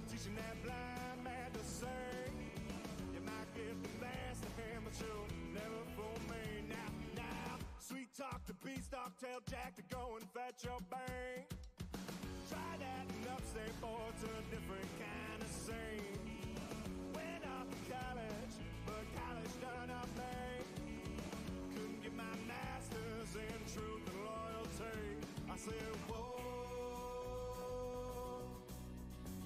teaching that blind man to sing. You might get the best of him, but you'll never fool me. Now, sweet talk to beanstalk, tell Jack to go and fetch your bang. Try that in upstate, boy, it's a different kind of scene. Went off to college, but college done up me. Couldn't get my master's in truth and loyalty. I said, whoa,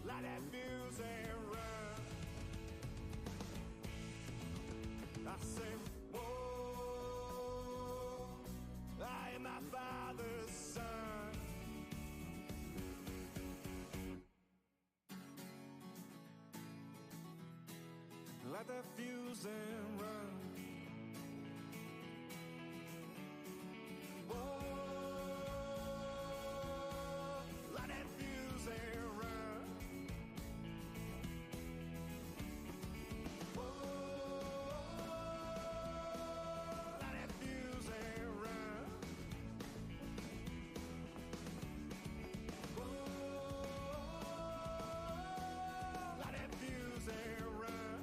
light that fuse and run. I said, whoa, I am my father's son. Light that fuse and run. Whoa, light that fuse and run. Whoa, light that fuse and run. Whoa, light that fuse and run.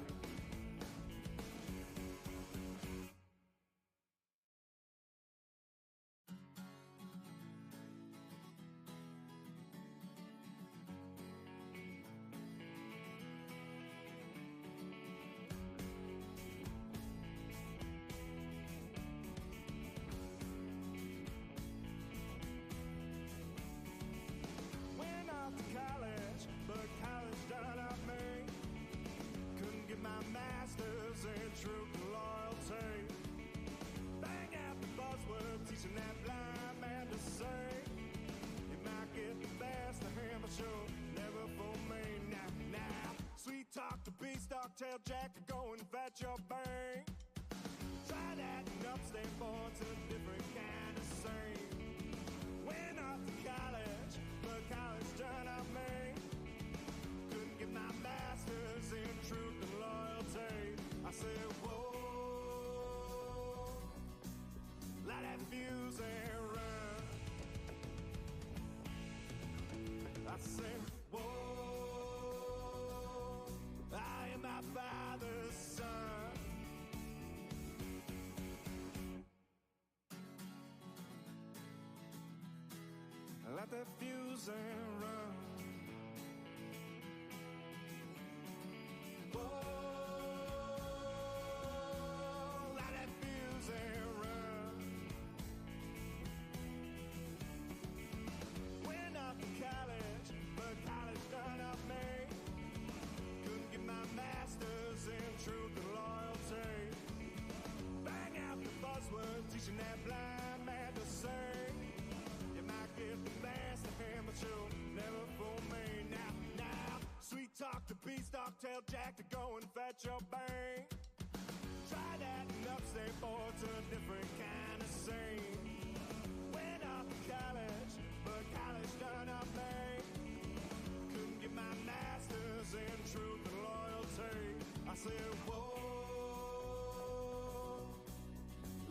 Went off to college, but college done up me. Couldn't get my master's in truth and loyalty. Bang out the buzzword, teaching that blind man to sing. You might get the best of him, but you'll never fool me. Now, sweet talk to beanstalk, tell Jack to go and fetch your bang. Try that in upstate, boy, it's a different kind of scene. Went off to college, but college done up me. Couldn't get my master's in truth and loyalty. I said, whoa, light that fuse and run. I said, whoa, I am my father's son. Light that fuse and run. Whoa, light that fuse and run. Went off to college, but college done up me. Couldn't get my master's in truth and loyalty. Bang out the buzzword, teaching that blind man to sing. You might get the best of him, but you'll never fool me. Now, sweet talk to beanstalk, tell Jack to go and fetch your bang. Try that in upstate, boy, it's a different kind of scene. Went off to college, but college done up me. Couldn't get my master's in truth and loyalty. I said, whoa,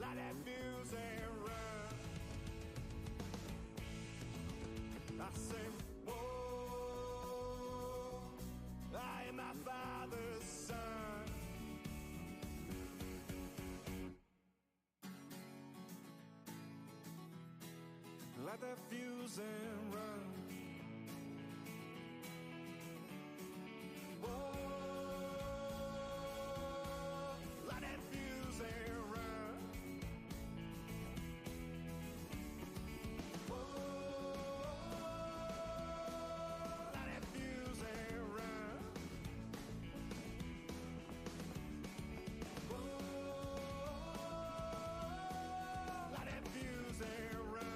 light that fuse and run. I said, whoa, I am my father's son. Light that fuse and run. Whoa, light that fuse and run. Whoa, light that fuse and run. Whoa, light that fuse and run.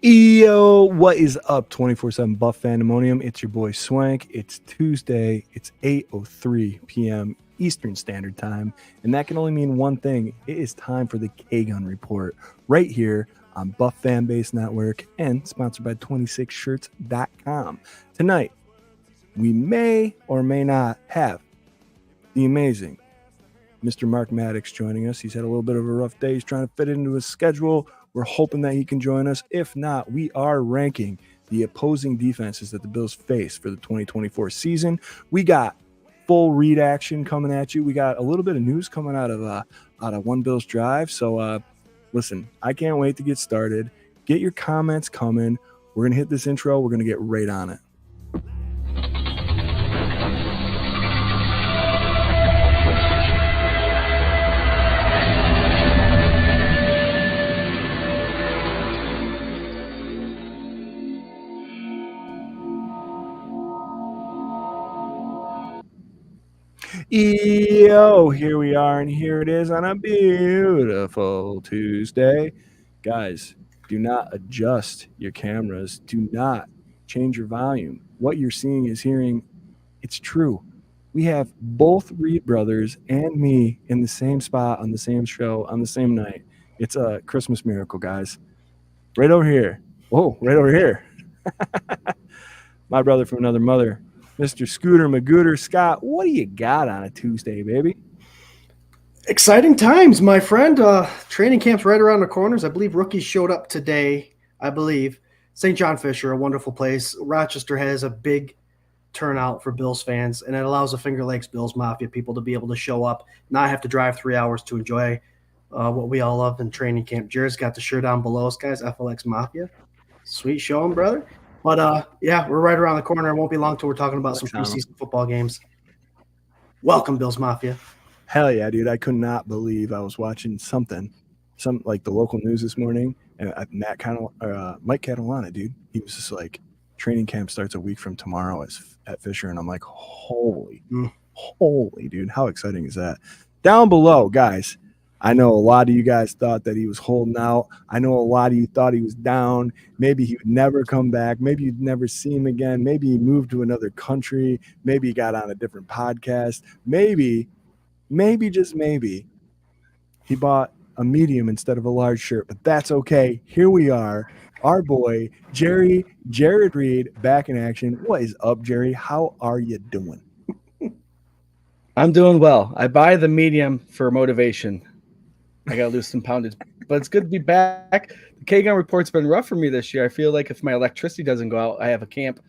Yo, what is up, 24/7 Buff Fandemonium? It's your boy Swank. It's Tuesday. It's 8:03 p.m. Eastern Standard Time, and that can only mean one thing. It is time for the K-Gun Report right here on Buff Fanbase Network and sponsored by 26shirts.com. Tonight, we may or may not have the amazing Mr. Mark Maddox joining us. He's had a little bit of a rough day. He's trying to fit it into his schedule. We're hoping that he can join us. If not, we are ranking the opposing defenses that the Bills face for the 2024 season. We got full read action coming at you. We got a little bit of news coming out of One Bills Drive. So listen, I can't wait to get started. Get your comments coming. We're going to hit this intro. We're going to get right on it. Yo, here we are, and here it is on a beautiful Tuesday. Guys, do not adjust your cameras. Do not change your volume. What you're seeing is hearing. It's true. We have both Reed brothers and me in the same spot on the same show on the same night. It's a Christmas miracle, guys. Right over here. Whoa, right over here. My brother from another mother, Mr. Scooter Magooter. Scott, what do you got on a Tuesday, baby? Exciting times, my friend. Training camp's right around the corners. I believe rookies showed up today. I believe St. John Fisher, a wonderful place. Rochester has a big turnout for Bills fans, and it allows the Finger Lakes Bills Mafia people to be able to show up, not have to drive 3 hours to enjoy what we all love in training camp. Jarrod's got the shirt down below us, guys. FLX Mafia. Sweet showing, brother. But, yeah, we're right around the corner. It won't be long till we're talking about some preseason football games. Welcome, Bills Mafia. Hell yeah, dude. I could not believe I was watching some like the local news this morning, and Mike Catalana, dude. He was just like, training camp starts a week from tomorrow at Fisher, and I'm like, holy, dude. How exciting is that? Down below, guys. I know a lot of you guys thought that he was holding out. I know a lot of you thought he was down. Maybe he would never come back. Maybe you'd never see him again. Maybe he moved to another country. Maybe he got on a different podcast. Maybe, just maybe, he bought a medium instead of a large shirt. But that's okay. Here we are. Our boy, Jarrod Reed, back in action. What is up, Jerry? How are you doing? I'm doing well. I buy the medium for motivation. I got to lose some poundage, but it's good to be back. The K-Gun report's been rough for me this year. I feel like if my electricity doesn't go out, I have a camp,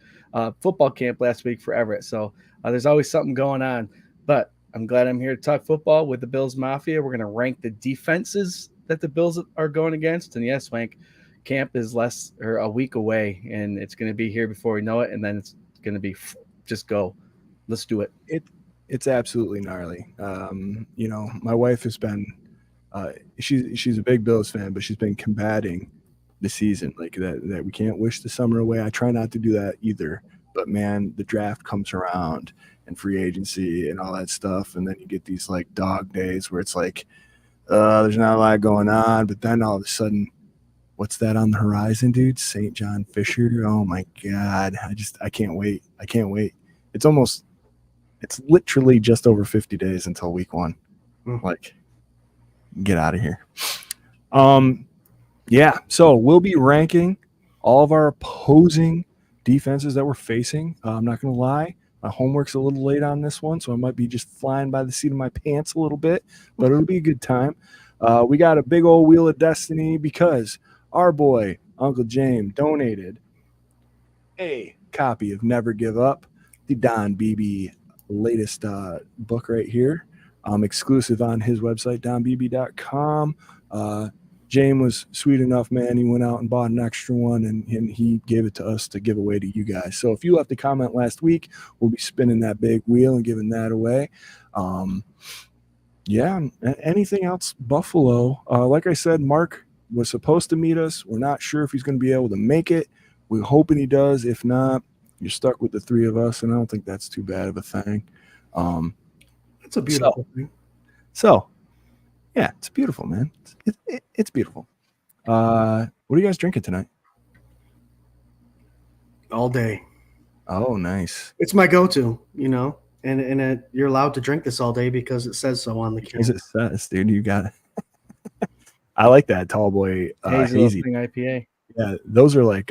football camp last week for Everett. So there's always something going on, but I'm glad I'm here to talk football with the Bills Mafia. We're going to rank the defenses that the Bills are going against. And yes, Swank, camp is a week away, and it's going to be here before we know it. And then it's going to be just go. Let's do it. It's absolutely gnarly. My wife has been, she's a big Bills fan, but she's been combating the season like that we can't wish the summer away. I try not to do that either, but man, the draft comes around and free agency and all that stuff, and then you get these like dog days where it's like there's not a lot going on, but then all of a sudden, what's that on the horizon, dude? St. John Fisher. Oh my God, I can't wait. It's literally just over 50 days until week 1. Like, get out of here. Yeah, so we'll be ranking all of our opposing defenses that we're facing. I'm not going to lie. My homework's a little late on this one, so I might be just flying by the seat of my pants a little bit, but it'll be a good time. We got a big old Wheel of Destiny because our boy, Uncle James, donated a copy of Never Give Up, the Don Beebe latest book right here, exclusive on his website, donbb.com. James was sweet enough, man. He went out and bought an extra one, and he gave it to us to give away to you guys. So if you left a comment last week, we'll be spinning that big wheel and giving that away. Yeah, anything else, Buffalo? Like I said, Mark was supposed to meet us. We're not sure if he's going to be able to make it. We're hoping he does. If not, you're stuck with the three of us, and I don't think that's too bad of a thing. It's a beautiful thing. So, yeah, it's beautiful, man. It's beautiful. What are you guys drinking tonight? All day. Oh, nice. It's my go-to, and you're allowed to drink this all day because it says so on the can. Because it says, dude, you got it. I like that tall boy hazy IPA. Yeah, those are like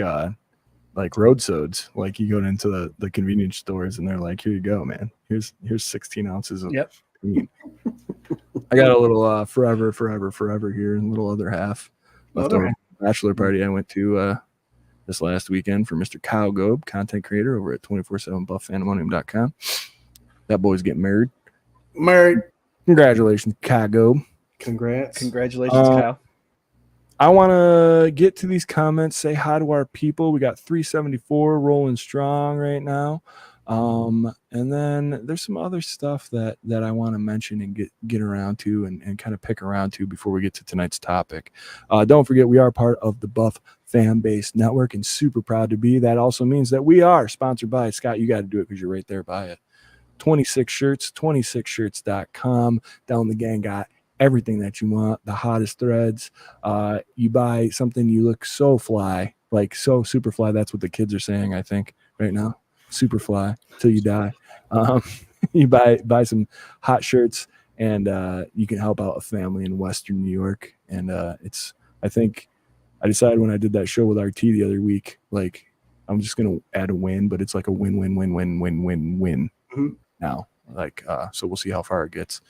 like road sods. Like you go into the convenience stores and they're like, here you go, man. Here's 16 ounces of green. I got a little forever here and a little other half left over. Bachelor party I went to this last weekend for Mr. Kyle Gobe, content creator over at 247buffpandemonium.com. That boy's getting married. Congratulations, Kyle Gobe. Congratulations, Kyle. I want to get to these comments, say hi to our people. We got 374 rolling strong right now. And then there's some other stuff that I want to mention and get around to and kind of pick around to before we get to tonight's topic. Don't forget, we are part of the Buff Fan Base Network and super proud to be. That also means that we are sponsored by Scott. You got to do it because you're right there by it. 26 shirts, 26shirts.com. Down the gang got everything that you want, the hottest threads. You buy something, you look so fly, like so super fly. That's what the kids are saying, I think, right now. Super fly till you die. You buy some hot shirts and you can help out a family in Western New York. And I think I decided when I did that show with RT the other week, like I'm just gonna add a win, but it's like a win now. Like so we'll see how far it gets.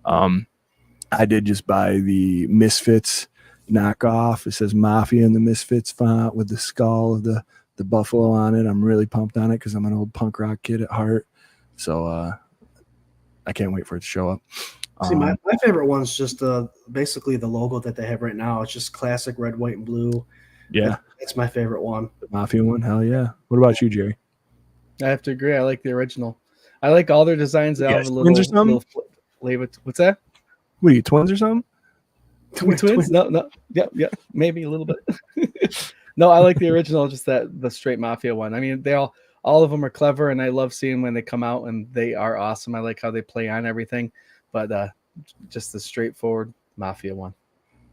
I did just buy the Misfits knockoff. It says Mafia in the Misfits font with the skull of the buffalo on it. I'm really pumped on it because I'm an old punk rock kid at heart. So I can't wait for it to show up. See, my favorite one's just basically the logo that they have right now. It's just classic red, white, and blue. Yeah. That's my favorite one. The Mafia one? Hell yeah. What about you, Jerry? I have to agree. I like the original. I like all their designs. They have a twins or something? Little what's that? What are you, twins or something? Twins? No. Yeah. Maybe a little bit. No, I like the original, just the straight Mafia one. I mean, all of them are clever, and I love seeing when they come out, and they are awesome. I like how they play on everything, but just the straightforward Mafia one.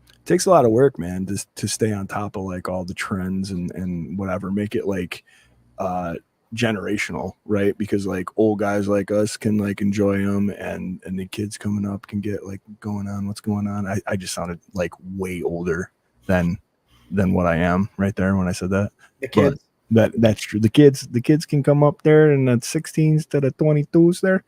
It takes a lot of work, man, to stay on top of like all the trends and whatever, make it like generational, right? Because like old guys like us can like enjoy them, and the kids coming up can get like what's going on. I just sounded like way older than what I am right there when I said that. The kids. That's true. The kids can come up there and at 16s to the 22s there.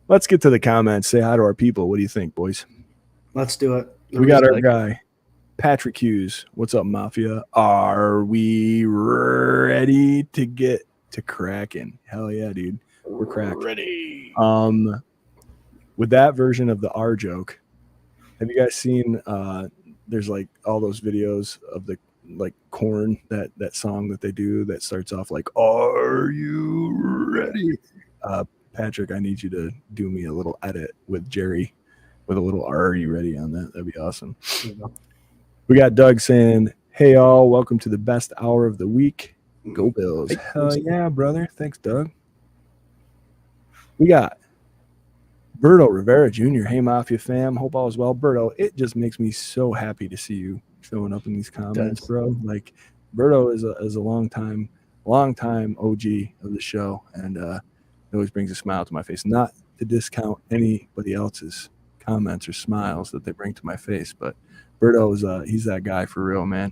Let's get to the comments. Say hi to our people. What do you think, boys? Let's do it. We got our guy, Patrick Hughes. What's up, Mafia? Are we ready to get to cracking? Hell yeah, dude. We're cracking. Ready. With that version of the R joke, have you guys seen there's like all those videos of the like Korn, that song that they do that starts off like, are you ready? Patrick, I need you to do me a little edit with Jerry with a little are you ready on that. That'd be awesome. We got Doug saying, hey all, welcome to the best hour of the week. Go Bills. Hell yeah, brother. Thanks, Doug. We got Berto Rivera Jr. Hey, Mafia fam. Hope all is well. Berto, it just makes me so happy to see you showing up in these comments, bro. Like, Berto is a long time OG of the show, and it always brings a smile to my face. Not to discount anybody else's comments or smiles that they bring to my face, but Berto is he's that guy for real, man.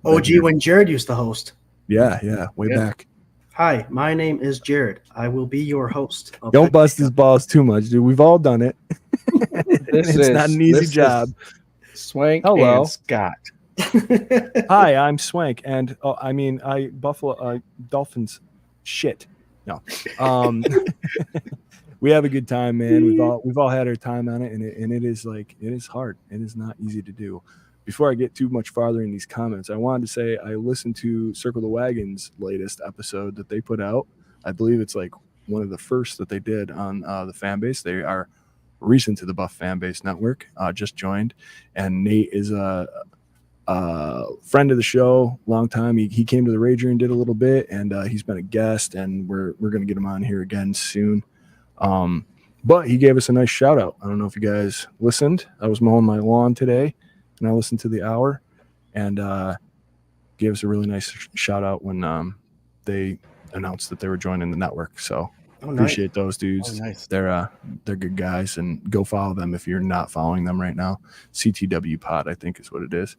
OG when Jarrod used to host. Yeah, way back. Hi, my name is Jarrod. I will be your host. Don't bust his balls too much, dude. We've all done it. It's not an easy job. Swank and Scott. Hi, I'm Swank, and Dolphins shit. No. We have a good time, man. We've all had our time on it, and it is hard. It is not easy to do. Before I get too much farther in these comments, I wanted to say I listened to Circle the Wagon's latest episode that they put out. I believe it's like one of the first that they did on the fan base. They are recent to the Buff Fan Base Network, just joined. And Nate is a friend of the show, long time. He came to the Rager and did a little bit, and he's been a guest, and we're going to get him on here again soon. But he gave us a nice shout out. I don't know if you guys listened. I was mowing my lawn today, and I listened to the hour, and gave us a really nice shout out when they announced that they were joining the network. So Oh, nice. Appreciate those dudes. Oh, nice. They're good guys, and go follow them if you're not following them right now. CTW Pod, I think, is what it is.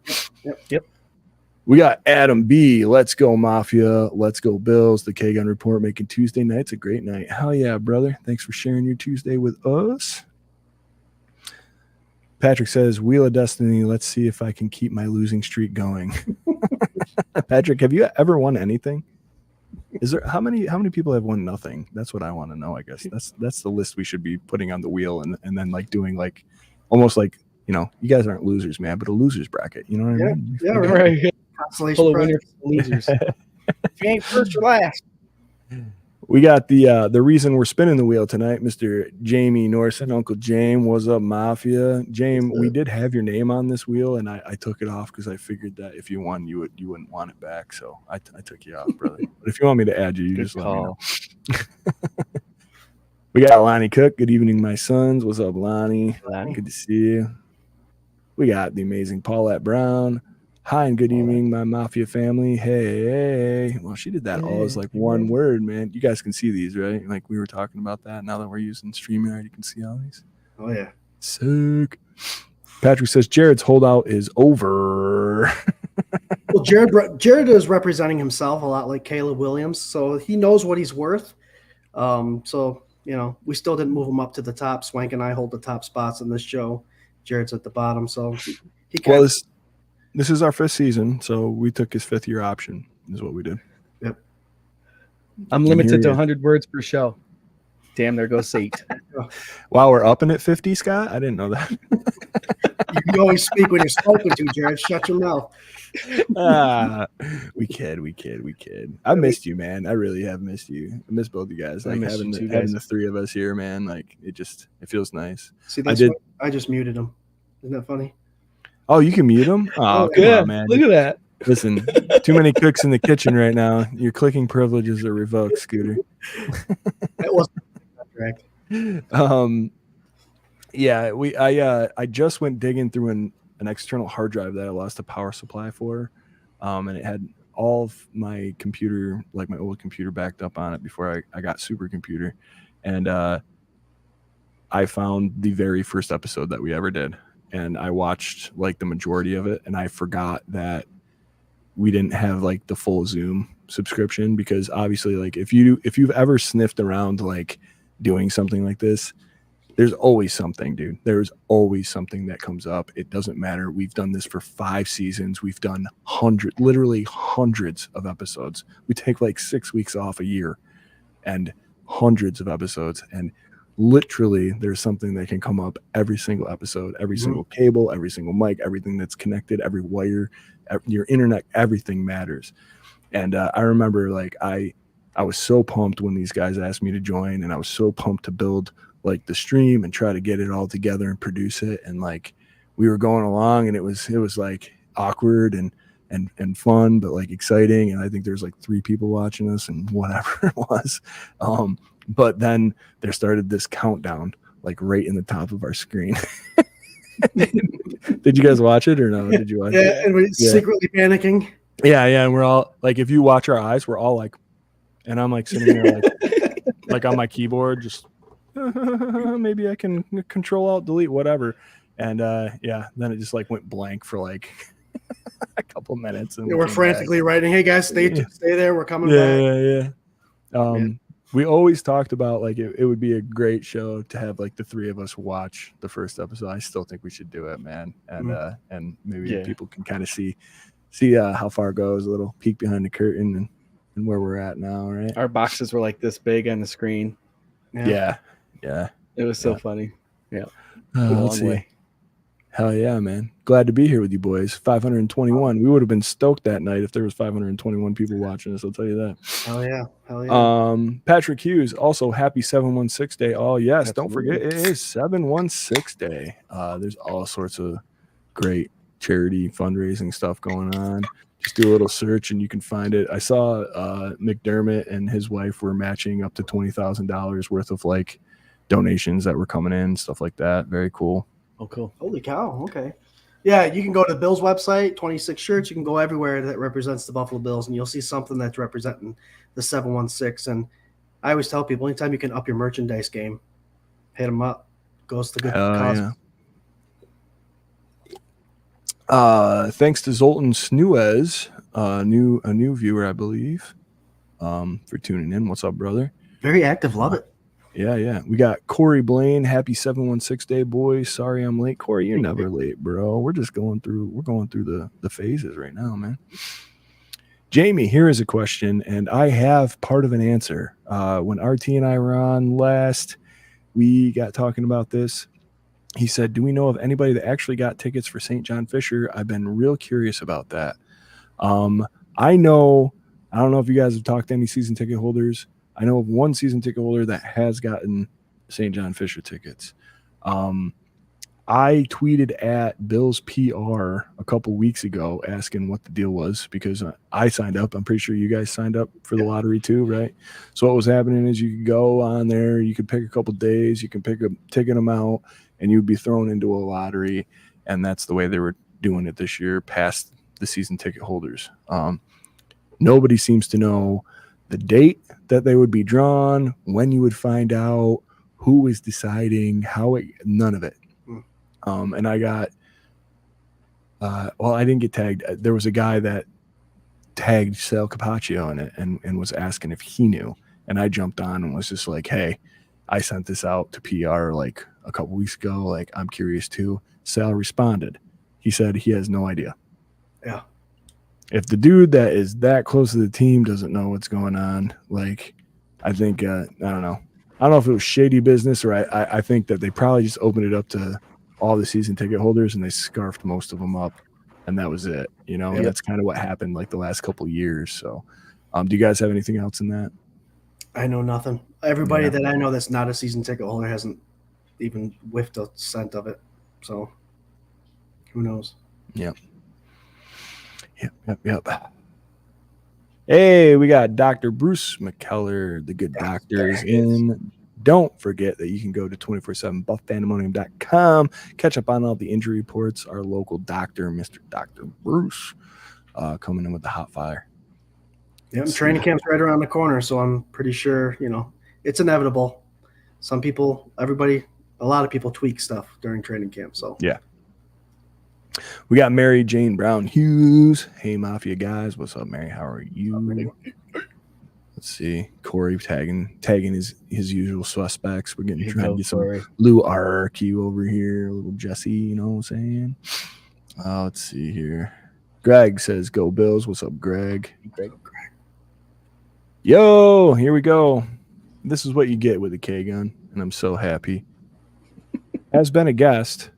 Yep. We got Adam B. Let's go Mafia. Let's go Bills. The K-Gun Report making Tuesday nights a great night. Hell yeah, brother. Thanks for sharing your Tuesday with us. Patrick says, Wheel of Destiny. Let's see if I can keep my losing streak going. Patrick, have you ever won anything? Is there how many people have won nothing? That's what I want to know, I guess. That's the list we should be putting on the wheel and then like doing like almost like, you know, you guys aren't losers, man, but a losers bracket. You know what I mean? Yeah, right. Consolation Full of prize. winners, losers. If you ain't first or last. We got the reason we're spinning the wheel tonight, Mr. Jamie Norson, Uncle James. What's up, Mafia? James, we did have your name on this wheel, and I took it off because I figured that if you won, you wouldn't want it back. So I took you off, brother. But if you want me to add you, you just let me know. We got Lonnie Cook. Good evening, my sons. What's up, Lonnie? Good to see you. We got the amazing Paulette Brown. Hi and good evening, my Mafia family. Hey. Well, she did that all as like one word, man. You guys can see these, right? Like we were talking about that. Now that we're using StreamYard, you can see all these. Oh, yeah. Sick. Patrick says Jarrod's holdout is over. Well, Jarrod is representing himself a lot like Caleb Williams, so he knows what he's worth. So, you know, we still didn't move him up to the top. Swank and I hold the top spots in this show. Jarrod's at the bottom, so he Well, this is our 5th season, so we took his 5th year option is what we did. Yep. I'm limited to 100 words per show. Damn, there goes 8. Wow, we're upping at 50, Scott? I didn't know that. You always speak when you're spoken to, Jarrod. Shut your mouth. We kid. I missed you, man. I really have missed you. I miss both you guys. Like having the 3 of us here, man. Like it feels nice. See, I just muted him. Isn't that funny? Oh, you can mute him? Oh, come on, man. Look at that. Listen, too many cooks in the kitchen right now. Your clicking privileges are revoked, Scooter. That wasn't correct. Yeah, I just went digging through an external hard drive that I lost a power supply for, and it had all of my computer, like my old computer, backed up on it before I got supercomputer, and I found the very first episode that we ever did, and I watched like the majority of it, and I forgot that we didn't have like the full Zoom subscription, because obviously like if you've ever sniffed around like doing something like this, there's always something, dude. There's always something that comes up. It doesn't matter. We've done this for 5 seasons. We've done literally hundreds of episodes. We take like 6 weeks off a year and hundreds of episodes. And literally there's something that can come up every single episode, every single cable, every single mic, everything that's connected, every wire, your internet, everything matters. And I remember like I was so pumped when these guys asked me to join, and I was so pumped to build like the stream and try to get it all together and produce it. And like we were going along, and it was like awkward and fun, but like exciting. And I think there's like 3 people watching us and whatever it was. But then there started this countdown like right in the top of our screen. Did you guys watch it or no? Did you watch it? Yeah, and we're secretly panicking. Yeah. And we're all like, if you watch our eyes, we're all like, and I'm like sitting there like on my keyboard, just maybe I can control alt delete whatever. And then it just like went blank for like a couple minutes, and we're frantically writing, hey guys, stay there, we're coming back. We always talked about like it would be a great show to have like the 3 of us watch the first episode. I still think we should do it, man. And maybe people can kind of see how far it goes, a little peek behind the curtain and where we're at now, right? Our boxes were like this big on the screen. Yeah. It was so funny. Yeah. Let's see. Hell yeah, man. Glad to be here with you boys. 521. We would have been stoked that night if there was 521 people watching us, I'll tell you that. Hell yeah. Patrick Hughes, also happy 716 Day. Oh, yes. Absolutely. Don't forget, it is 716 Day. There's all sorts of great charity fundraising stuff going on. Just do a little search and you can find it. I saw McDermott and his wife were matching up to $20,000 worth of like donations that were coming in, stuff like that. Very cool. Oh, cool. Holy cow. Okay. Yeah, you can go to the Bills website, 26 shirts. You can go everywhere that represents the Buffalo Bills, and you'll see something that's representing the 716. And I always tell people, anytime you can up your merchandise game, hit them up. Goes to good cause. Yeah. Thanks to Zoltan Snuez, a new viewer, I believe, for tuning in. What's up, brother? Very active. Love it. Yeah. We got Corey Blaine. Happy 716 day, boys. Sorry I'm late. Corey, you're never late, bro. We're just going through the phases right now, man. Jamie, here is a question, and I have part of an answer. When RT and I were on last, we got talking about this. He said, do we know of anybody that actually got tickets for St. John Fisher? I've been real curious about that. I don't know if you guys have talked to any season ticket holders. I know of one season ticket holder that has gotten St. John Fisher tickets. I tweeted at Bills PR a couple weeks ago asking what the deal was because I signed up. I'm pretty sure you guys signed up for the lottery too, right? So what was happening is you could go on there, you could pick a couple days, you can pick a ticket amount, and you'd be thrown into a lottery. And that's the way they were doing it this year past the season ticket holders. Nobody seems to know the date that they would be drawn, when you would find out, who was deciding, none of it. And I got, I didn't get tagged. There was a guy that tagged Sal Capaccio in it and was asking if he knew. And I jumped on and was just like, hey, I sent this out to PR like a couple weeks ago. Like, I'm curious too. Sal responded. He said he has no idea. Yeah. If the dude that is that close to the team doesn't know what's going on, like, I think, I don't know. I don't know if it was shady business or I think that they probably just opened it up to all the season ticket holders and they scarfed most of them up and that was it, you know. And that's kind of what happened like the last couple of years. So do you guys have anything else in that? I know nothing. Everybody that I know that's not a season ticket holder hasn't even whiffed a cent of it. So who knows? Yep. Hey, we got Dr. Bruce McKellar, the good doctor, is in. Don't forget that you can go to 247buffpandemonium.com, catch up on all the injury reports. Our local doctor, Mr. Dr. Bruce, coming in with the hot fire. Yeah, training camp's right around the corner, so I'm pretty sure, it's inevitable. Some people, a lot of people tweak stuff during training camp. So yeah. We got Mary Jane Brown Hughes. Hey, Mafia guys. What's up, Mary? How are you? Let's see. Corey tagging his usual suspects. We're trying to get some Lou RQ over here. A little Jesse, you know what I'm saying? Let's see here. Greg says, go Bills. What's up, Greg? Yo, here we go. This is what you get with a K-gun, and I'm so happy. Has been a guest.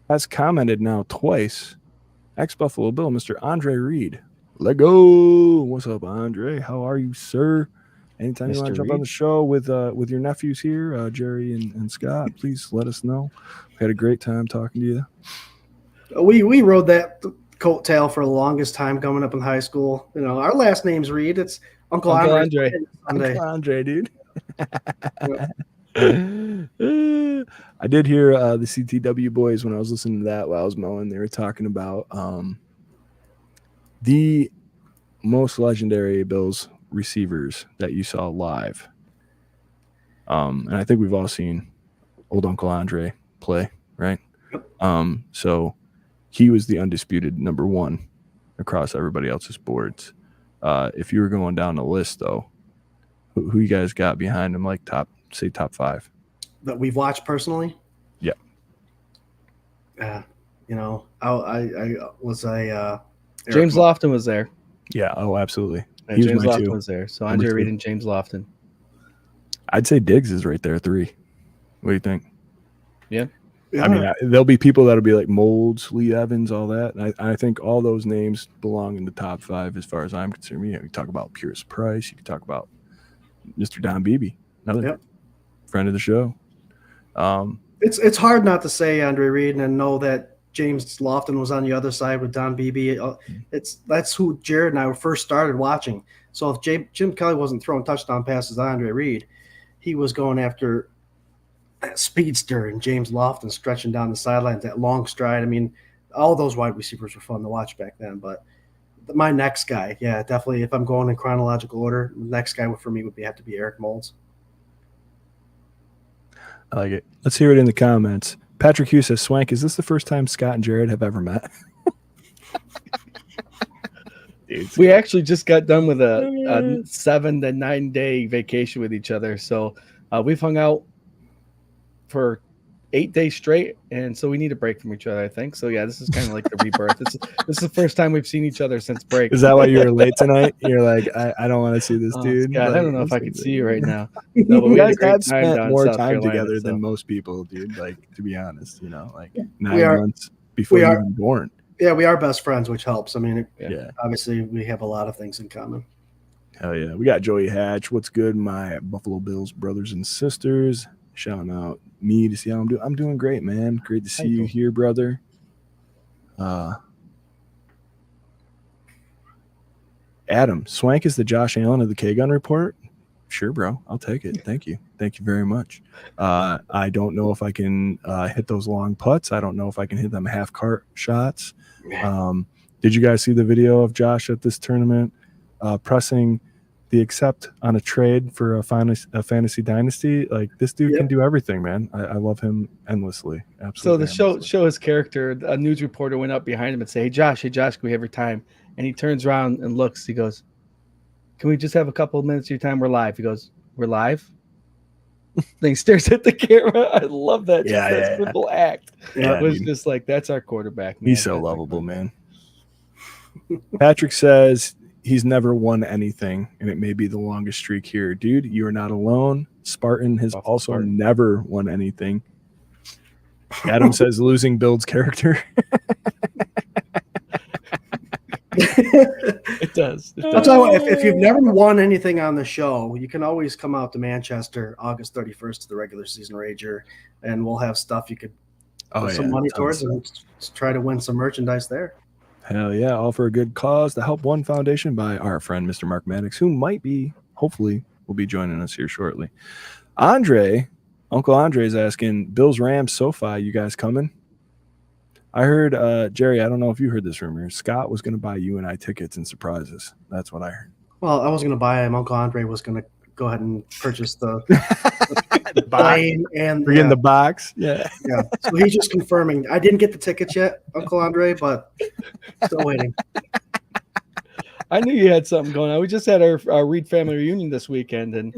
Has commented now twice. Ex-Buffalo Bill, Mr. Andre Reed. Let go. What's up, Andre? How are you, sir? Anytime you want to jump on the show with your nephews here, Jerry and Scott, please let us know. We had a great time talking to you. We rode that coattail for the longest time coming up in high school. Our last name's Reed. It's Uncle Andre. Uncle Andre, dude. I did hear the CTW boys when I was listening to that while I was mowing. They were talking about the most legendary Bills receivers that you saw live. And I think we've all seen old Uncle Andre play, right? So he was the undisputed number one across everybody else's boards. If you were going down the list, though, who you guys got behind him, like top 5 that we've watched personally? Yeah. I was James Lofton was there. Yeah. Oh, absolutely. James Lofton was there. So Andre Reed and James Lofton. I'd say Diggs is right there 3. What do you think? Yeah. I mean, there'll be people that'll be like Molds, Lee Evans, all that. And I think all those names belong in the top 5 as far as I'm concerned. You talk about Pierce Price. You can talk about Mr. Don Beebe, another friend of the show. It's hard not to say Andre Reed and know that James Lofton was on the other side with Don Beebe. That's who Jarrod and I first started watching. So if Jim Kelly wasn't throwing touchdown passes to Andre Reed, he was going after that speedster and James Lofton stretching down the sidelines, that long stride. I mean, all those wide receivers were fun to watch back then. But my next guy. Yeah, definitely. If I'm going in chronological order, the next guy for me would have to be Eric Moulds. I like it. Let's hear it in the comments. Patrick Hughes says, Swank, is this the first time Scott and Jarrod have ever met? Dude, we actually just got done with a 7 to 9 day vacation with each other. So we've hung out for 8 days straight, and so we need a break from each other, I think. So yeah, this is kind of like the rebirth. This is the first time we've seen each other since break. Is that why you were late tonight? You're like, I don't want to see this dude. God, like, I don't know if I could see you right now. No, but you we had a guys great have time spent down more South time Carolina, together so. than most people, dude. Like, to be honest, you know, like We 9 are- months before we you are- were even born. Yeah, we are best friends, which helps. I mean, Yeah. obviously we have a lot of things in common. Hell yeah. We got Joey Hatch. What's good, my Buffalo Bills brothers and sisters? Shouting out me to see how I'm doing. I'm doing great, man. Great to see you here, brother. Adam, Swank is the Josh Allen of the K-Gun Report. Sure, bro. I'll take it. Thank you. Thank you very much. I don't know if I can hit those long putts. I don't know if I can hit them half cart shots. Did you guys see the video of Josh at this tournament pressing the accept on a trade for a fantasy dynasty? Like, this dude can do everything, man. I love him endlessly. Absolutely. So the show his character, a news reporter went up behind him and said, hey, Josh, can we have your time? And he turns around and looks. He goes, can we just have a couple of minutes of your time? We're live. He goes, we're live? Then he stares at the camera. I love that. That simple act. Yeah, it was just like, that's our quarterback, man. He's so lovable, man. Patrick says he's never won anything, and it may be the longest streak here. Dude, you are not alone. Spartan has also never won anything. Adam says losing builds character. It does. I'll tell you what, if you've never won anything on the show, you can always come out to Manchester August 31st to the regular season Rager, and we'll have stuff you could put some money towards and try to win some merchandise there. Hell yeah. All for a good cause. The Help One Foundation by our friend, Mr. Mark Maddox, who hopefully will be joining us here shortly. Uncle Andre is asking, Bills Rams SoFi, you guys coming? I heard, Jerry, I don't know if you heard this rumor. Scott was going to buy you and I tickets and surprises. That's what I heard. Well, I was going to buy him. Uncle Andre was going to go ahead and purchase the plane and the box. Yeah. So he's just confirming. I didn't get the tickets yet, Uncle Andre, but still waiting. I knew you had something going on. We just had our Reed family reunion this weekend, and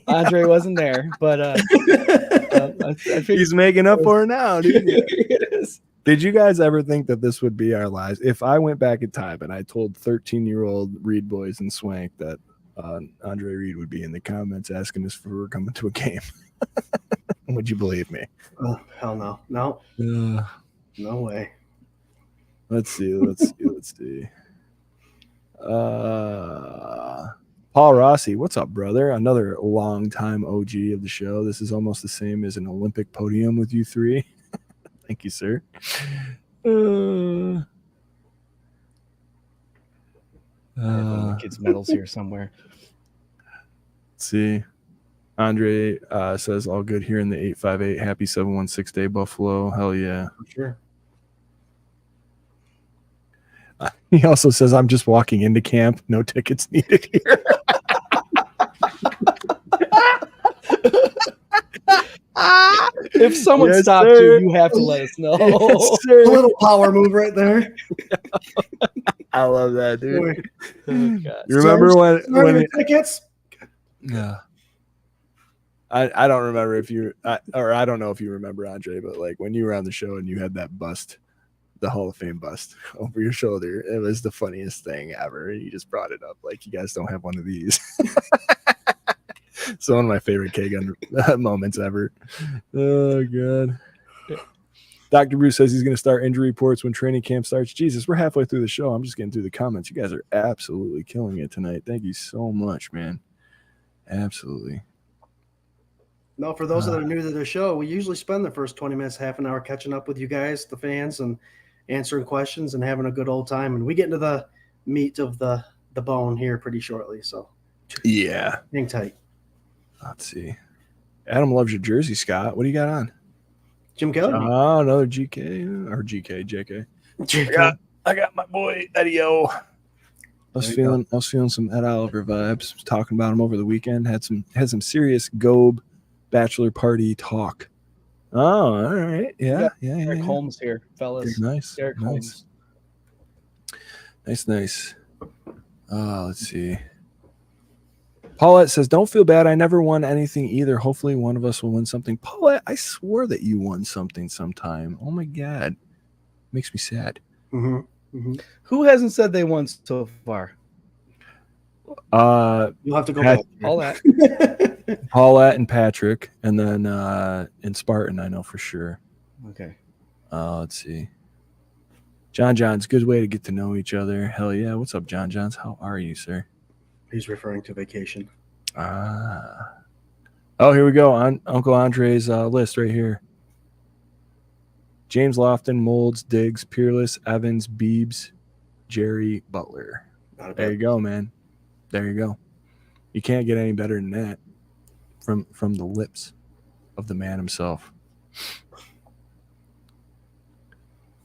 Andre wasn't there, but I he's making up for it now, dude. It is. Did you guys ever think that this would be our lives? If I went back in time and I told 13-year-old Reed boys and Swank that Andre Reed would be in the comments asking us if we were coming to a game, would you believe me? Oh, hell no. No. No way. Let's see. Paul Rossi, what's up, brother? Another long-time OG of the show. This is almost the same as an Olympic podium with you three. Thank you, sir. Kids' medals here somewhere. Let's see. Andre says all good here in the 858. Happy 716 day, Buffalo. Hell yeah. For sure. He also says, I'm just walking into camp. No tickets needed here. If someone stopped you, you have to let us know. Yes, a little power move right there. I love that, dude. Oh, God. You remember when tickets? Yeah. I don't remember if you or I don't know if you remember, Andre, but like when you were on the show and you had that bust, the Hall of Fame bust over your shoulder, it was the funniest thing ever. You just brought it up like you guys don't have one of these. It's one of my favorite K-Gun moments ever. Oh, God. Dr. Bruce says he's going to start injury reports when training camp starts. Jesus, we're halfway through the show. I'm just getting through the comments. You guys are absolutely killing it tonight. Thank you so much, man. Absolutely. No, for those that are new to the show, we usually spend the first 20 minutes, half an hour catching up with you guys, the fans, and answering questions and having a good old time. And we get into the meat of the bone here pretty shortly. So, yeah. Hang tight. Let's see. Adam loves your jersey, Scott. What do you got on? Jim Kelly. Oh, another JK. JK. I got my boy Eddie-O. I was feeling some Ed Oliver vibes. Was talking about him over the weekend. Had some serious Gobe bachelor party talk. Oh, all right. Yeah. Derek Holmes here, fellas. Nice. Derek Holmes. Nice. Let's see. Paulette says, "Don't feel bad. I never won anything either. Hopefully one of us will win something." Paulette, I swore that you won something sometime. Oh my God. Makes me sad. Mm-hmm. Mm-hmm. Who hasn't said they won so far? You'll have to go back. Paulette and Patrick, and then in Spartan, I know for sure. Okay. Let's see. John's good way to get to know each other. Hell yeah. What's up, John's? How are you, sir? He's referring to vacation. Oh, here we go. On Uncle Andre's list right here. James Lofton, Molds, Diggs, Peerless, Evans, Beebs, Jerry, Butler. There you go, man. There you go. You can't get any better than that from the lips of the man himself.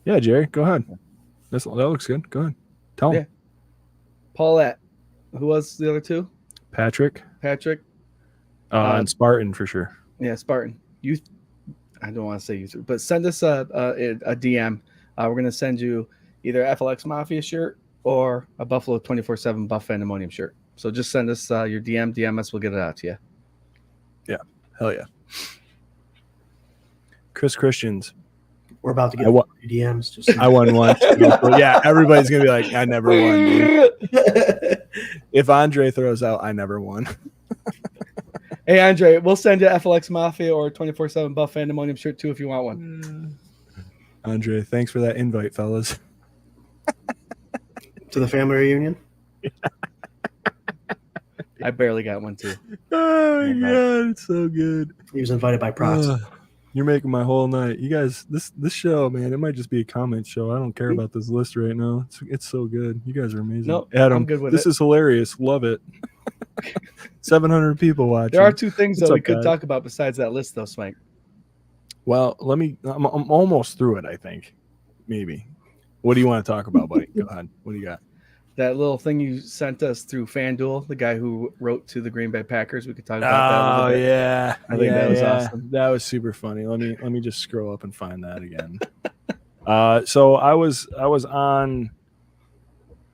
Yeah, Jerry, go ahead. That looks good. Go ahead. Tell him. Paulette. Who was the other two? Patrick. And Spartan for sure. Yeah, Spartan. I don't want to say you three, but send us a DM. We're going to send you either FLX Mafia shirt or a Buffalo 24/7 Buff Pandemonium shirt. So just send us your DM us. We'll get it out to you. Yeah. Hell yeah. Chris Christians. We're about to get DMs. Just I won once. Yeah, everybody's going to be like, I never won, dude. If Andre throws out, I never won. Hey, Andre, we'll send you FLX Mafia or 24/7 Buff Pandemonium shirt too if you want one. Andre, thanks for that invite, fellas. To the family reunion? I barely got one too. Oh, my God. It's so good. He was invited by Prox. You're making my whole night. You guys, this show, man, it might just be a comment show. I don't care about this list right now. It's so good. You guys are amazing. No, Adam, I'm good with this is hilarious. Love it. 700 people watching. There are two things that we could guys? talk about besides that list, though, Swank. Well, I'm almost through it, I think. Maybe. What do you want to talk about, buddy? Go ahead. What do you got? That little thing you sent us through FanDuel, the guy who wrote to the Green Bay Packers. We could talk about that a little bit. Yeah. I think that was awesome. That was super funny. Let me just scroll up and find that again. So I was on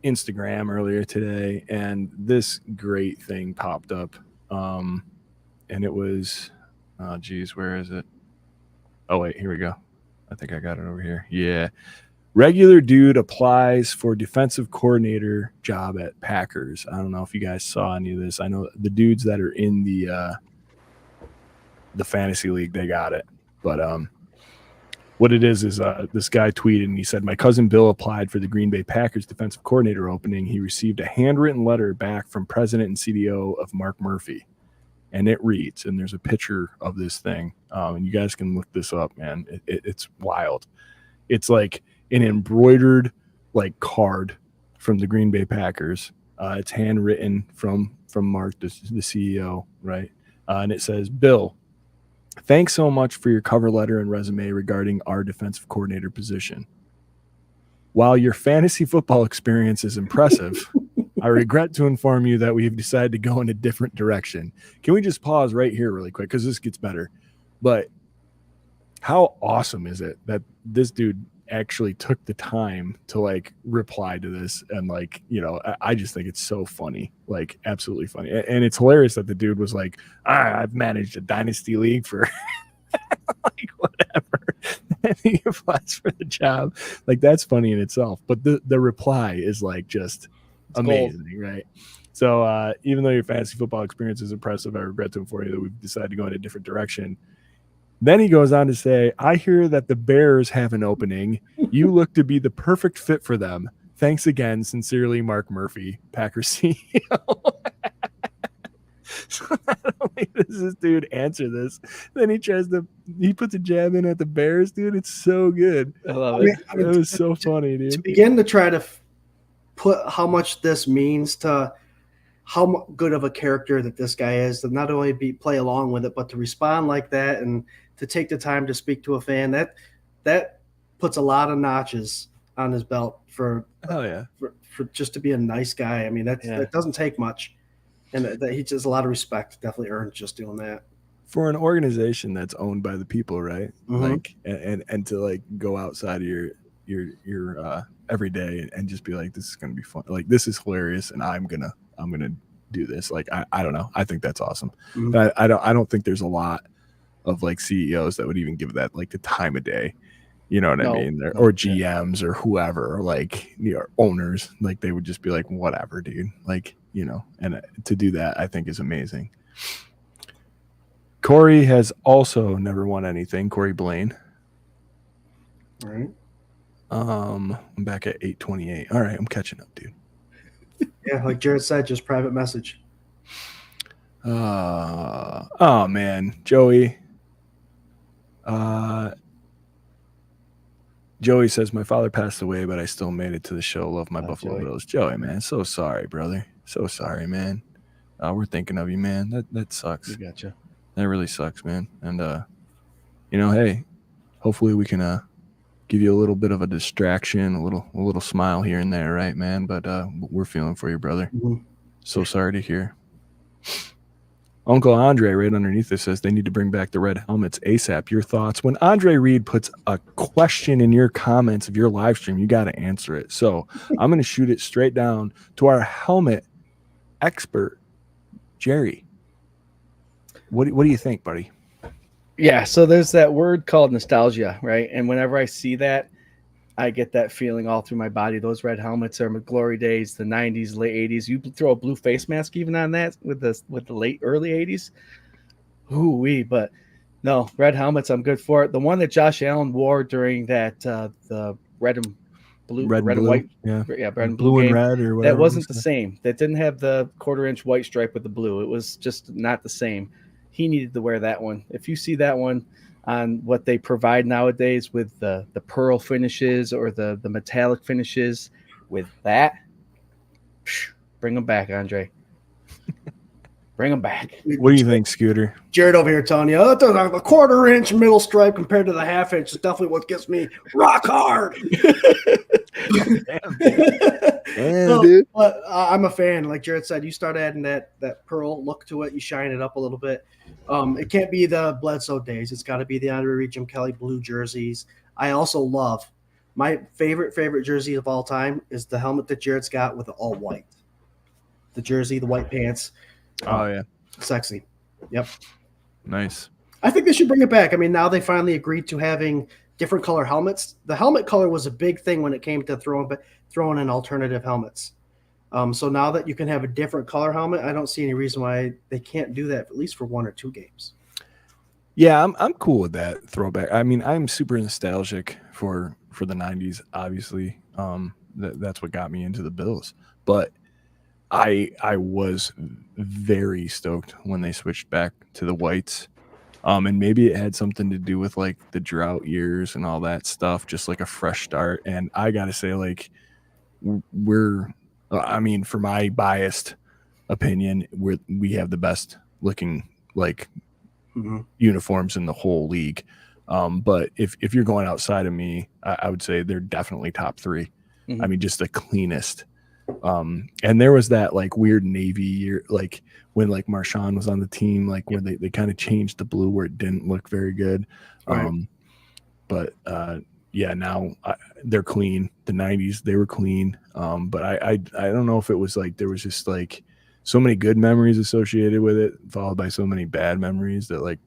Instagram earlier today, and this great thing popped up. And it was, where is it? Oh wait, here we go. I think I got it over here. Yeah. Regular dude applies for defensive coordinator job at Packers. I don't know if you guys saw any of this. I know the dudes that are in the fantasy league, they got it. But what it is this guy tweeted, and he said, "My cousin Bill applied for the Green Bay Packers defensive coordinator opening. He received a handwritten letter back from president and CDO of Mark Murphy." And it reads, and there's a picture of this thing. And you guys can look this up, man. It's wild. It's like an embroidered like card from the Green Bay Packers. It's handwritten from Mark, the CEO, right? And it says, "Bill, thanks so much for your cover letter and resume regarding our defensive coordinator position. While your fantasy football experience is impressive, I regret to inform you that we've decided to go in a different direction." Can we just pause right here really quick? Because this gets better. But how awesome is it that this dude actually took the time to like reply to this? And like, I just think it's so funny, like absolutely funny. And it's hilarious that the dude was like, "I've managed a dynasty league for like whatever." And he applies for the job. Like, that's funny in itself. But the reply is like just amazing, right? So even though your fantasy football experience is impressive, I regret to inform you that we've decided to go in a different direction. Then he goes on to say, "I hear that the Bears have an opening. You look to be the perfect fit for them. Thanks again. Sincerely, Mark Murphy, Packers CEO." So not only does this dude answer this, then he puts a jab in at the Bears, dude. It's so good. I love it. It was so funny, dude. To begin to try to put how much this means to how good of a character that this guy is, to not only play along with it, but to respond like that and to take the time to speak to a fan, that puts a lot of notches on his belt for Hell yeah. for just to be a nice guy. I mean, that doesn't take much, and that he just a lot of respect. Definitely earned just doing that. For an organization that's owned by the people, right? Mhm. Like, and to like go outside of your every day and just be like, this is gonna be fun. Like, this is hilarious, and I'm gonna do this. Like, I don't know. I think that's awesome. Mhm. But I don't think there's a lot of like CEOs that would even give that like the time of day. You know what I mean? Or GMs or whoever, or like, you know, owners, like they would just be like, whatever, dude. Like, you know, and to do that, I think is amazing. Corey has also never won anything. Corey Blaine. All right. I'm back at 828. All right, I'm catching up, dude. Yeah, like Jarrod said, just private message. Oh man, Joey. Joey says my father passed away, but I still made it to the show. Love my Buffalo Bills. Joey, man, so sorry, brother. So sorry, man. We're thinking of you, man. That sucks. We gotcha. That really sucks, man. And you know, hey, hopefully we can give you a little bit of a distraction, a little smile here and there, right, man? But we're feeling for you, brother. Mhm. So sorry to hear. Uncle Andre right underneath this says they need to bring back the red helmets ASAP. Your thoughts? When Andre Reed puts a question in your comments of your live stream, you got to answer it. So I'm going to shoot it straight down to our helmet expert, Jerry. What do you think, buddy? Yeah, so there's that word called nostalgia, right? And whenever I see that, I get that feeling all through my body. Those red helmets are my glory days, the 90s, late 80s. You throw a blue face mask even on that with the early 80s. Ooh-wee, but no, red helmets, I'm good for it. The one that Josh Allen wore during that the red and white, red and blue game, and red or whatever. That wasn't the same. That didn't have the 1/4-inch white stripe with the blue. It was just not the same. He needed to wear that one. If you see that one on what they provide nowadays with the pearl finishes or the metallic finishes, with that, bring them back, Andre. Bring them back. What do you think, Scooter? Jarrod over here telling you, the 1/4-inch middle stripe compared to the 1/2-inch is definitely what gets me rock hard. Damn, dude. But I'm a fan. Like Jarrod said, you start adding that pearl look to it. You shine it up a little bit. It can't be the Bledsoe days. It's got to be the Andre Reed, Jim Kelly blue jerseys. I also love my favorite jersey of all time is the helmet that Jarrod's got with the all white. The jersey, the white pants. Oh yeah, sexy. Yep. Nice. I think they should bring it back. I mean, now they finally agreed to having different color helmets. The helmet color was a big thing when it came to throwing in alternative helmets. So now that you can have a different color helmet, I don't see any reason why they can't do that at least for 1 or 2 games. Yeah, I'm cool with that throwback. I mean, I'm super nostalgic for the 90s, obviously. That's what got me into the Bills. But I was very stoked when they switched back to the whites. And maybe it had something to do with like the drought years and all that stuff, just like a fresh start. And I got to say, like, I mean, for my biased opinion, we have the best looking like uniforms in the whole league. But if you're going outside of me, I would say they're definitely top 3. Mm-hmm. I mean, just the cleanest. And there was that like weird Navy year, like when like Marshawn was on the team, like where they kind of changed the blue where it didn't look very good. Right. But yeah, now they're clean. The 90s, they were clean. But I don't know if it was like there was just like so many good memories associated with it, followed by so many bad memories that like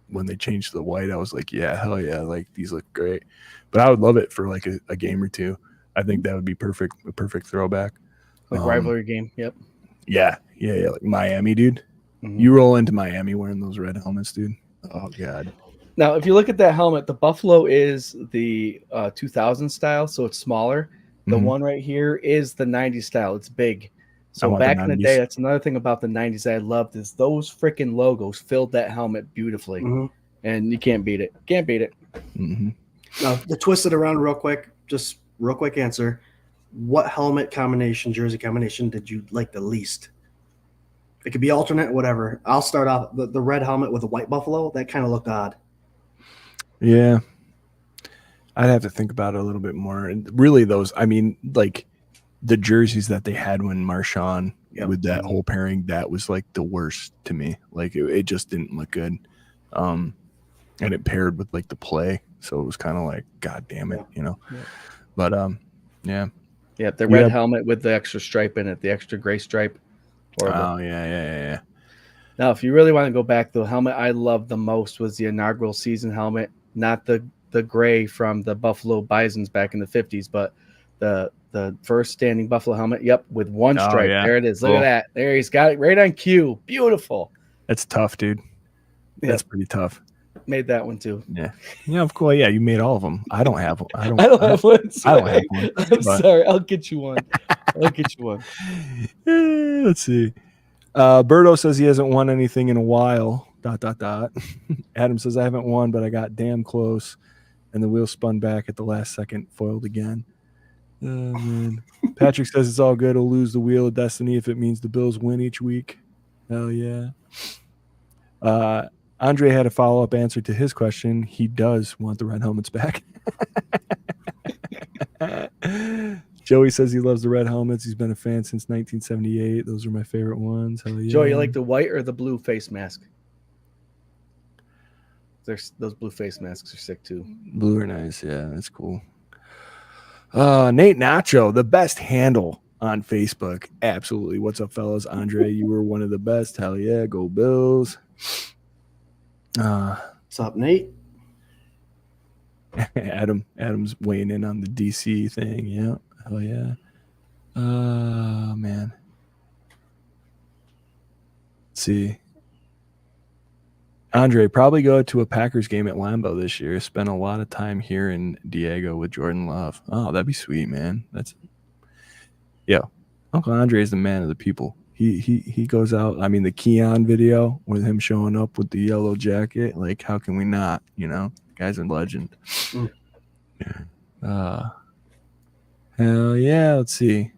when they changed to the white, I was like, yeah, hell yeah, like these look great. But I would love it for like a game or two. I think that would be a perfect throwback. Like rivalry game. Yep. Yeah. Like Miami, dude. Mm-hmm. You roll into Miami wearing those red helmets, dude. Oh God. Now, if you look at that helmet, the Buffalo is the 2000 style, so it's smaller. The one right here is the 90s style. It's big. So back in the day, that's another thing about the 90s that I loved is those freaking logos filled that helmet beautifully. Mm-hmm. And you can't beat it. Can't beat it. Mm-hmm. Now, to twist it around real quick, just real quick answer. What helmet combination, jersey combination did you like the least? It could be alternate, whatever. I'll start off the red helmet with a white buffalo. That kind of looked odd. Yeah. I'd have to think about it a little bit more. And really, those, I mean, like the jerseys that they had when Marshawn with that whole pairing, that was like the worst to me. Like it just didn't look good. And it paired with like the play, so it was kind of like, God damn it, you know. Yeah. But yeah, the red helmet with the extra stripe in it, the extra gray stripe. Horrible. Oh yeah. Now, if you really want to go back, the helmet I loved the most was the inaugural season helmet, not the gray from the Buffalo Bisons back in the 50s, but the first standing Buffalo helmet. Yep, with one stripe. Yeah. There it is. Look at that. There, he's got it right on cue. Beautiful. That's tough, dude. That's pretty tough. Made that one too. Yeah, of course. Yeah, you made all of them. I don't have one. I don't have one. I don't have one. I'm sorry. I'll get you one. Let's see. Berto says he hasn't won anything in a while. ... Adam says I haven't won, but I got damn close, and the wheel spun back at the last second, foiled again. Man. Patrick says it's all good. He'll lose the wheel of destiny if it means the Bills win each week. Hell yeah. Andre had a follow-up answer to his question. He does want the red helmets back. Joey says he loves the red helmets. He's been a fan since 1978. Those are my favorite ones. Hell yeah. Joey, you like the white or the blue face mask? Those blue face masks are sick too. Blue are nice. Yeah, that's cool. Nate Nacho, the best handle on Facebook. Absolutely. What's up, fellas? Andre, you were one of the best. Hell yeah. Go Bills. What's up, Nate? Adam's weighing in on the DC thing. Yeah. Hell yeah. Man. Let's see. Andre, probably go to a Packers game at Lambeau this year. Spend a lot of time here in Diego with Jordan Love. Oh, that'd be sweet, man. Uncle Andre is the man of the people. He goes out. I mean, the Keon video with him showing up with the yellow jacket. Like, how can we not? You know, guy's a legend. Hell yeah. Let's see.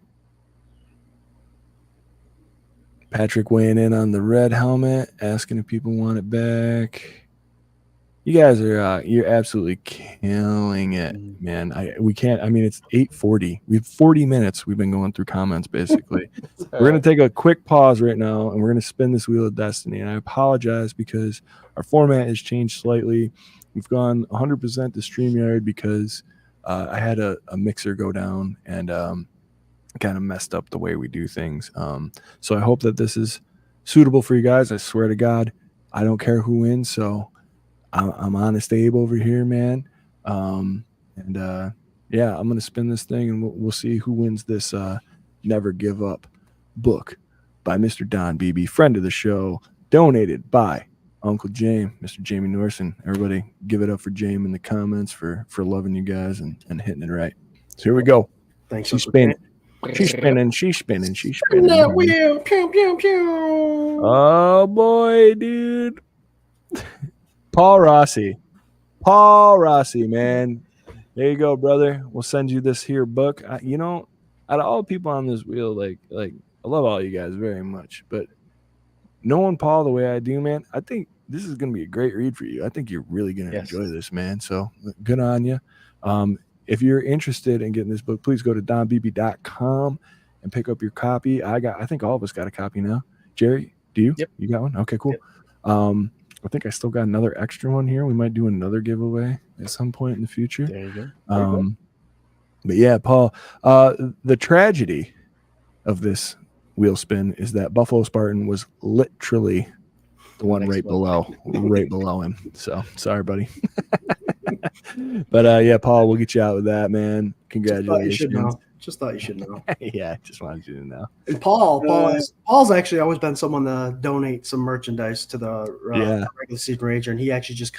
Patrick weighing in on the red helmet, asking if people want it back. You guys are you're absolutely killing it, man. We can't. I mean, it's 8:40. We have 40 minutes. We've been going through comments basically. We're gonna take a quick pause right now, and we're gonna spin this wheel of destiny. And I apologize because our format has changed slightly. We've gone 100% to StreamYard because I had a mixer go down and kind of messed up the way we do things. So I hope that this is suitable for you guys. I swear to God, I don't care who wins. So I'm Honest Abe over here, man. I'm going to spin this thing and we'll see who wins this Never Give Up book by Mr. Don Beebe, friend of the show, donated by Uncle James, Mr. Jamie Norson. Everybody give it up for James in the comments for loving you guys and hitting it right. So here we go. Thanks. She's spinning. She's spinning. That wheel. Pew, pew, pew. Oh, boy, dude. Paul Rossi, man. There you go, brother. We'll send you this here book. Out of all people on this wheel, like I love all you guys very much, but knowing Paul the way I do, man, I think this is going to be a great read for you. I think you're really going to enjoy this, man. So good on you. If you're interested in getting this book, please go to donbb.com and pick up your copy. I think all of us got a copy now. Jerry, do you? Yep. You got one? Okay, cool. Yep. I think I still got another extra one here. We might do another giveaway at some point in the future. There you go. But yeah, Paul, the tragedy of this wheel spin is that Buffalo Spartan was literally the one right below him. So sorry, buddy. But yeah, Paul, we'll get you out with that, man. Congratulations. Just thought you should know. Yeah, just wanted you to know. And Paul's actually always been someone to donate some merchandise to the regular season Rager, and he actually just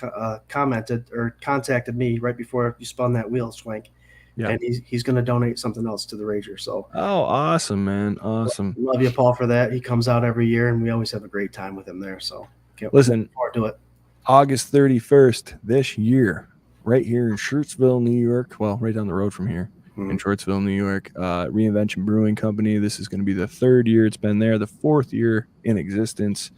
commented or contacted me right before you spun that wheel, Swank. Yeah. And he's going to donate something else to the Rager. So awesome, man. Awesome. Love you, Paul, for that. He comes out every year, and we always have a great time with him there. So listen, forward to it. August 31st this year, right here in Shirtsville, New York. Well, right down the road from here. In Shortsville, New York, Reinvention Brewing Company. This is going to be the third year it's been there, the fourth year in existence.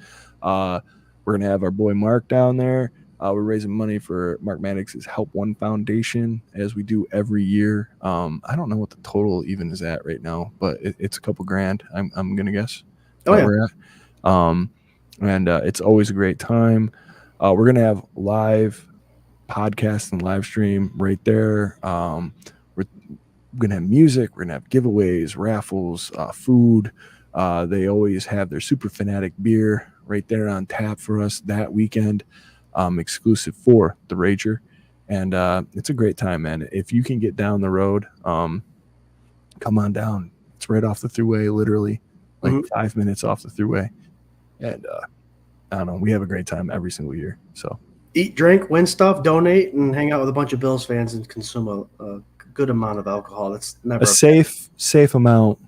We're going to have our boy Mark down there. We're raising money for Mark Maddox's Help One Foundation, as we do every year. I don't know what the total even is at right now, but it's a couple grand. I'm gonna guess. Oh, yeah. We're at. And it's always a great time. We're gonna have live podcast and live stream right there. We're gonna have music. We're gonna have giveaways, raffles, food. They always have their Super Fanatic beer right there on tap for us that weekend, exclusive for the Rager. And it's a great time, man. If you can get down the road, come on down. It's right off the thruway, literally like 5 minutes off the thruway. And I don't know, we have a great time every single year. So Eat, drink, win stuff, donate, and hang out with a bunch of Bills fans and consume a good amount of alcohol. That's never a safe amount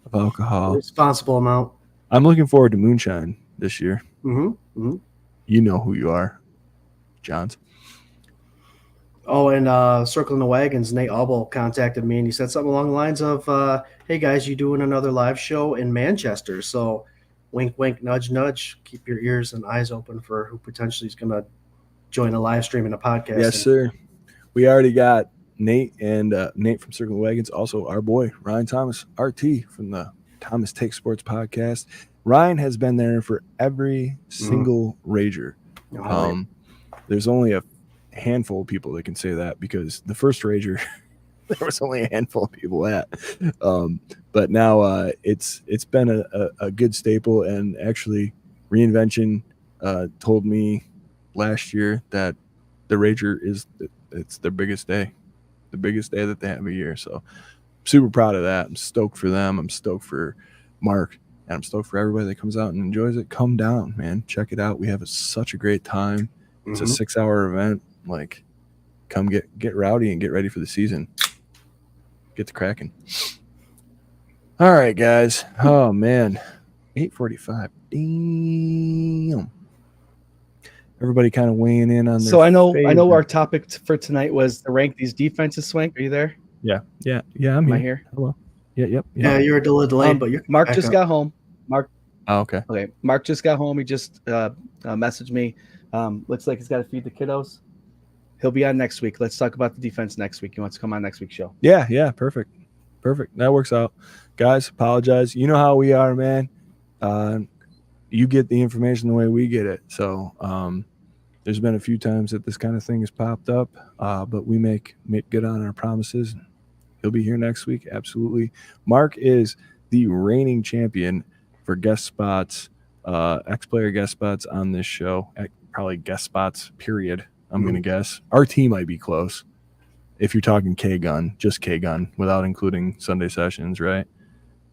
of alcohol. Responsible amount. I'm looking forward to moonshine this year. Mm-hmm. You know who you are, Johns. Oh, and Circling the Wagons, Nate Auble contacted me, and he said something along the lines of, hey, guys, you doing another live show in Manchester? So wink, wink, nudge, nudge. Keep your ears and eyes open for who potentially is going to join a live stream and a podcast. Yes, sir. We already got Nate and Nate from Circling the Wagons. Also, our boy, Ryan Thomas, RT from the Thomas Take Sports podcast. Ryan has been there for every single Rager. There's only a handful of people that can say that, because the first Rager there was only a handful of people at, but now it's been a good staple. And actually Reinvention told me last year that the Rager it's their biggest day, the biggest day that they have a year. So super proud of that. I'm stoked for them. I'm stoked for Mark, and I'm stoked for everybody that comes out and enjoys it. Come down, man, check it out. We have such a great time. It's a 6-hour event. Like, come get rowdy and get ready for the season. Get to cracking. All right, guys. Oh man, 8:45. Damn. Everybody kind of weighing in on. So I know our topic for tonight was to rank these defenses. Swank, are you there? Yeah. I'm Am here. I here? Hello. Yep. Yeah, you're a little delayed, but you're Mark just got home. Mark. Oh, okay. Okay. Mark just got home. He just messaged me. Looks like he's got to feed the kiddos. He'll be on next week. Let's talk about the defense next week. He wants to come on next week's show. Yeah. Perfect. That works out. Guys, apologize. You know how we are, man. You get the information the way we get it. So there's been a few times that this kind of thing has popped up, but we make good on our promises. He'll be here next week. Absolutely. Mark is the reigning champion for guest spots, ex-player guest spots on this show. Probably guest spots, period. I'm going to guess. Our team might be close. If you're talking K-Gun, just K-Gun, without including Sunday sessions, right?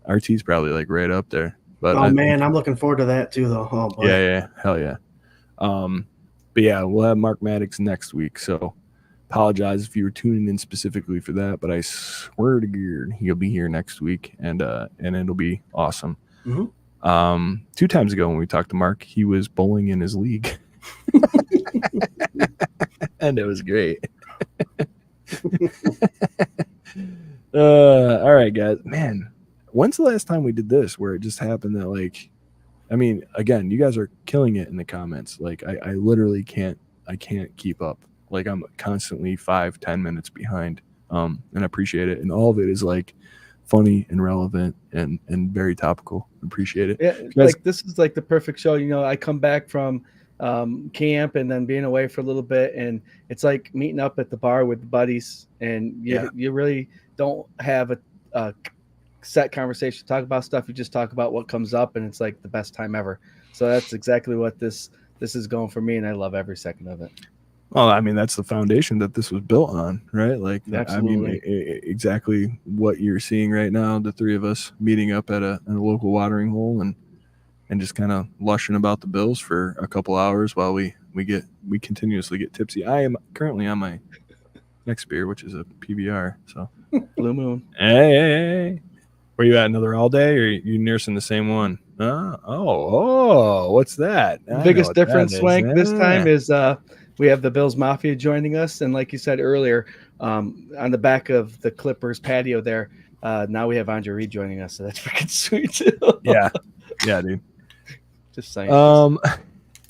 RT's probably like right up there. But I'm looking forward to that too, though. Oh, boy. Yeah, hell yeah. But yeah, we'll have Mark Maddox next week. So apologize if you were tuning in specifically for that, but I swear to God, he'll be here next week, and it'll be awesome. 2 times ago when we talked to Mark, he was bowling in his league. And it was great. All right, guys. Man, when's the last time we did this where it just happened that, like, I mean, again, you guys are killing it in the comments. Like, I literally can't keep up. Like, I'm constantly 5-10 minutes behind. And I appreciate it. And all of it is like funny and relevant and very topical. Appreciate it. Yeah, like this is like the perfect show. You know, I come back from camp and then being away for a little bit, and it's like meeting up at the bar with buddies, and you really don't have a set conversation to talk about stuff. You just talk about what comes up, and it's like the best time ever. So that's exactly what this is going for me, and I love every second of it. Well, I mean, that's the foundation that this was built on, right? Like, absolutely. I mean, exactly what you're seeing right now, the three of us meeting up at a local watering hole and just kind of lushing about the Bills for a couple hours while we continuously get tipsy. I am currently on my next beer, which is a PBR. So Blue Moon. Hey. Where you at? Another all day, or you nursing the same one? What's that? The biggest difference, Swank, this time is we have the Bills Mafia joining us, and like you said earlier, on the back of the Clippers patio there, now we have Andre Reed joining us, so that's freaking sweet too. Yeah, dude. Just saying.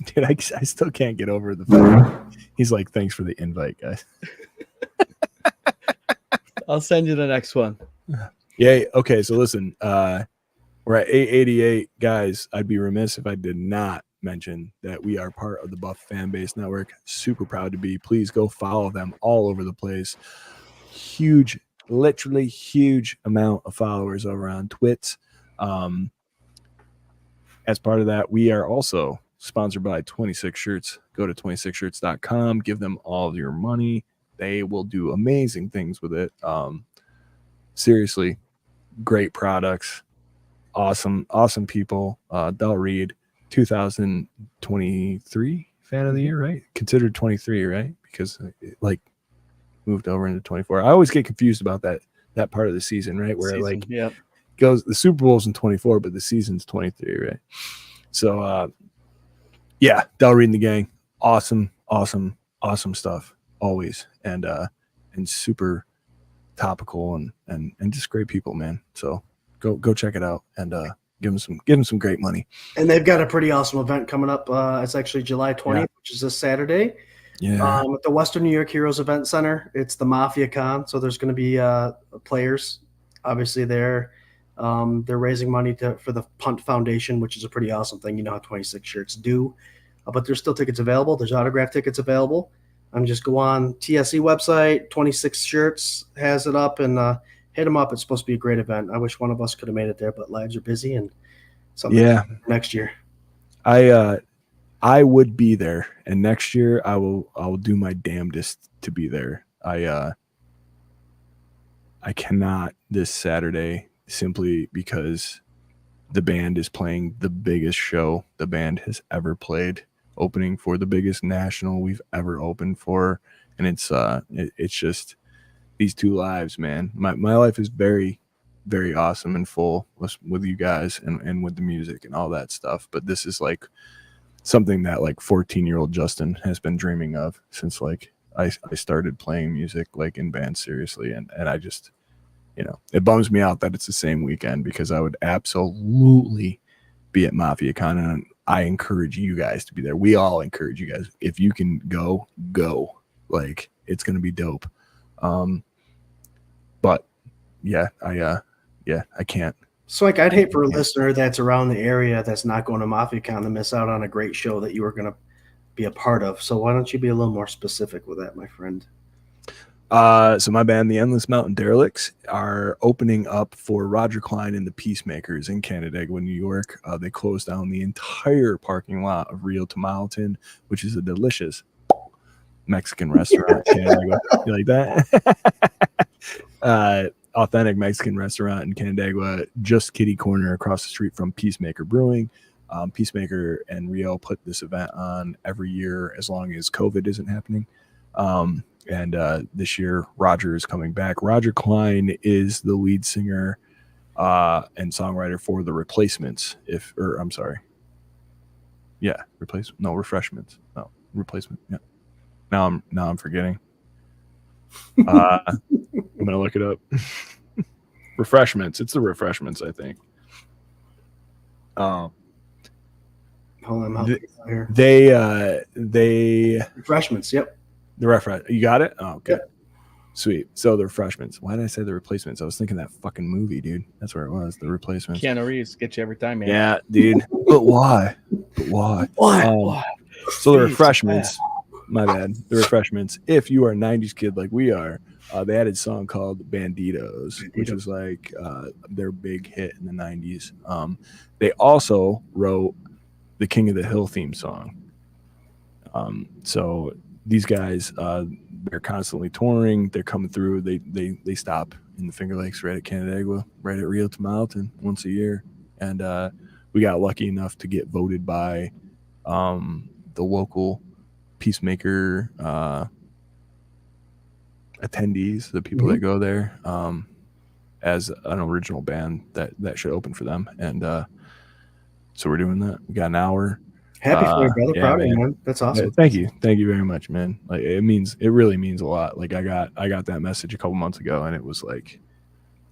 Dude, I still can't get over the fact he's like, thanks for the invite, guys. I'll send you the next one. Yeah. Okay. So listen, we're at 888, guys. I'd be remiss if I did not mention that we are part of the Buff Fan Base Network. Super proud to be. Please go follow them all over the place. Huge, literally huge amount of followers over on Twitch. As part of that, we are also sponsored by 26 Shirts. Go to 26shirts.com. Give them all of your money. They will do amazing things with it. Seriously, great products. Awesome people. Del Reed, 2023 fan of the year, right? Considered 23, right? Because it like moved over into 24. I always get confused about that part of the season, right? Where like goes the Super Bowl's in 24, but the season's 23, right? So yeah, Del Reed and the gang, awesome stuff always, and super topical and just great people, man. So go check it out and give them some great money. And they've got a pretty awesome event coming up. It's actually July 20th, which is this Saturday. Yeah. At the Western New York Heroes Event Center. It's the Mafia Con, so there's going to be players obviously there. They're raising money for the Punt Foundation, which is a pretty awesome thing. You know how 26 Shirts do. But there's still tickets available. There's autograph tickets available. Just go on TSE website. 26 Shirts has it up, and hit them up. It's supposed to be a great event. I wish one of us could have made it there, but lives are busy and something next year. I would be there, and next year I will do my damnedest to be there. I cannot this Saturday simply because the band is playing the biggest show the band has ever played, opening for the biggest national we've ever opened for, and it's just these two lives, man. My life is very, very awesome and full with you guys and with the music and all that stuff, but this is like something that like 14-year-old Justin has been dreaming of since like I started playing music like in bands seriously, and I just, it bums me out that it's the same weekend because I would absolutely be at Mafia Con, and I encourage you guys to be there. We all encourage you guys. If you can go. Like, it's gonna be dope. But yeah, I can't. So like, I'd hate for a listener that's around the area that's not going to Mafia Con to miss out on a great show that you were going to be a part of. So why don't you be a little more specific with that, my friend? So my band, the Endless Mountain Derelicts, are opening up for Roger Clyne and the Peacemakers in Canandaigua, New York. They closed down the entire parking lot of Rio Tamaulipan, which is a delicious Mexican restaurant. Canandaigua. You like that? Authentic Mexican restaurant in Canandaigua, just kitty corner across the street from Peacemaker Brewing. Peacemaker and Rio put this event on every year as long as COVID isn't happening. And this year, Roger is coming back. Roger Clyne is the lead singer and songwriter for The Replacements. Refreshments. No, Replacement. Yeah. Now I'm forgetting. I'm gonna look it up. Refreshments. It's The Refreshments, I think. Hold on, they Refreshments. Yep. The refresh. You got it? Oh, okay. Yep. Sweet. So The Refreshments. Why did I say The Replacements? I was thinking that fucking movie, dude. That's where it was. The Replacements. Keanu Reeves get you every time, man. Yeah, dude. But why? Why? So The Refreshments. My bad. The Refreshments. If you are a 90s kid like we are, they had a song called Banditos, which was like their big hit in the 90s. They also wrote the King of the Hill theme song. So these guys, they're constantly touring. They're coming through. They stop in the Finger Lakes right at Canandaigua, right at Rio Tamaulipan once a year. And we got lucky enough to get voted by the local Peacemaker attendees, the people that go there, as an original band that should open for them. And so we're doing that. We got an hour. Happy for you, brother. Proud of you, man. That's awesome. Thank you very much, man. Like, it really means a lot. Like, I got that message a couple months ago, and it was like,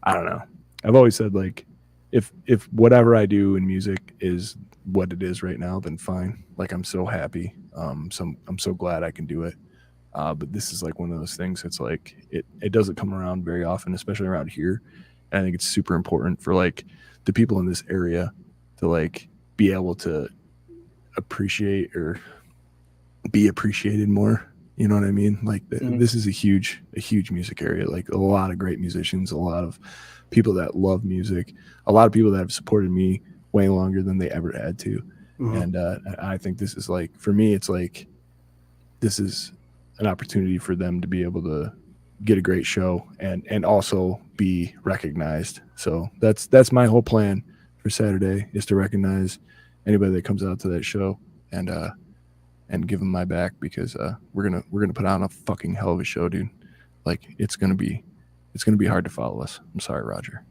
I don't know. I've always said, like, if whatever I do in music is what it is right now, then fine. Like I'm so happy. I'm so glad I can do it. But this is like one of those things. It's like it doesn't come around very often, especially around here. And I think it's super important for like the people in this area to like be able to appreciate or be appreciated more. You know what I mean? Like this is a huge music area. Like a lot of great musicians, a lot of people that love music, a lot of people that have supported me way longer than they ever had to. And I think this is like, for me, it's like this is an opportunity for them to be able to get a great show and also be recognized. So that's my whole plan for Saturday, is to recognize anybody that comes out to that show and give them my back, because we're gonna put on a fucking hell of a show, dude. Like it's gonna be hard to follow us. I'm sorry, Roger.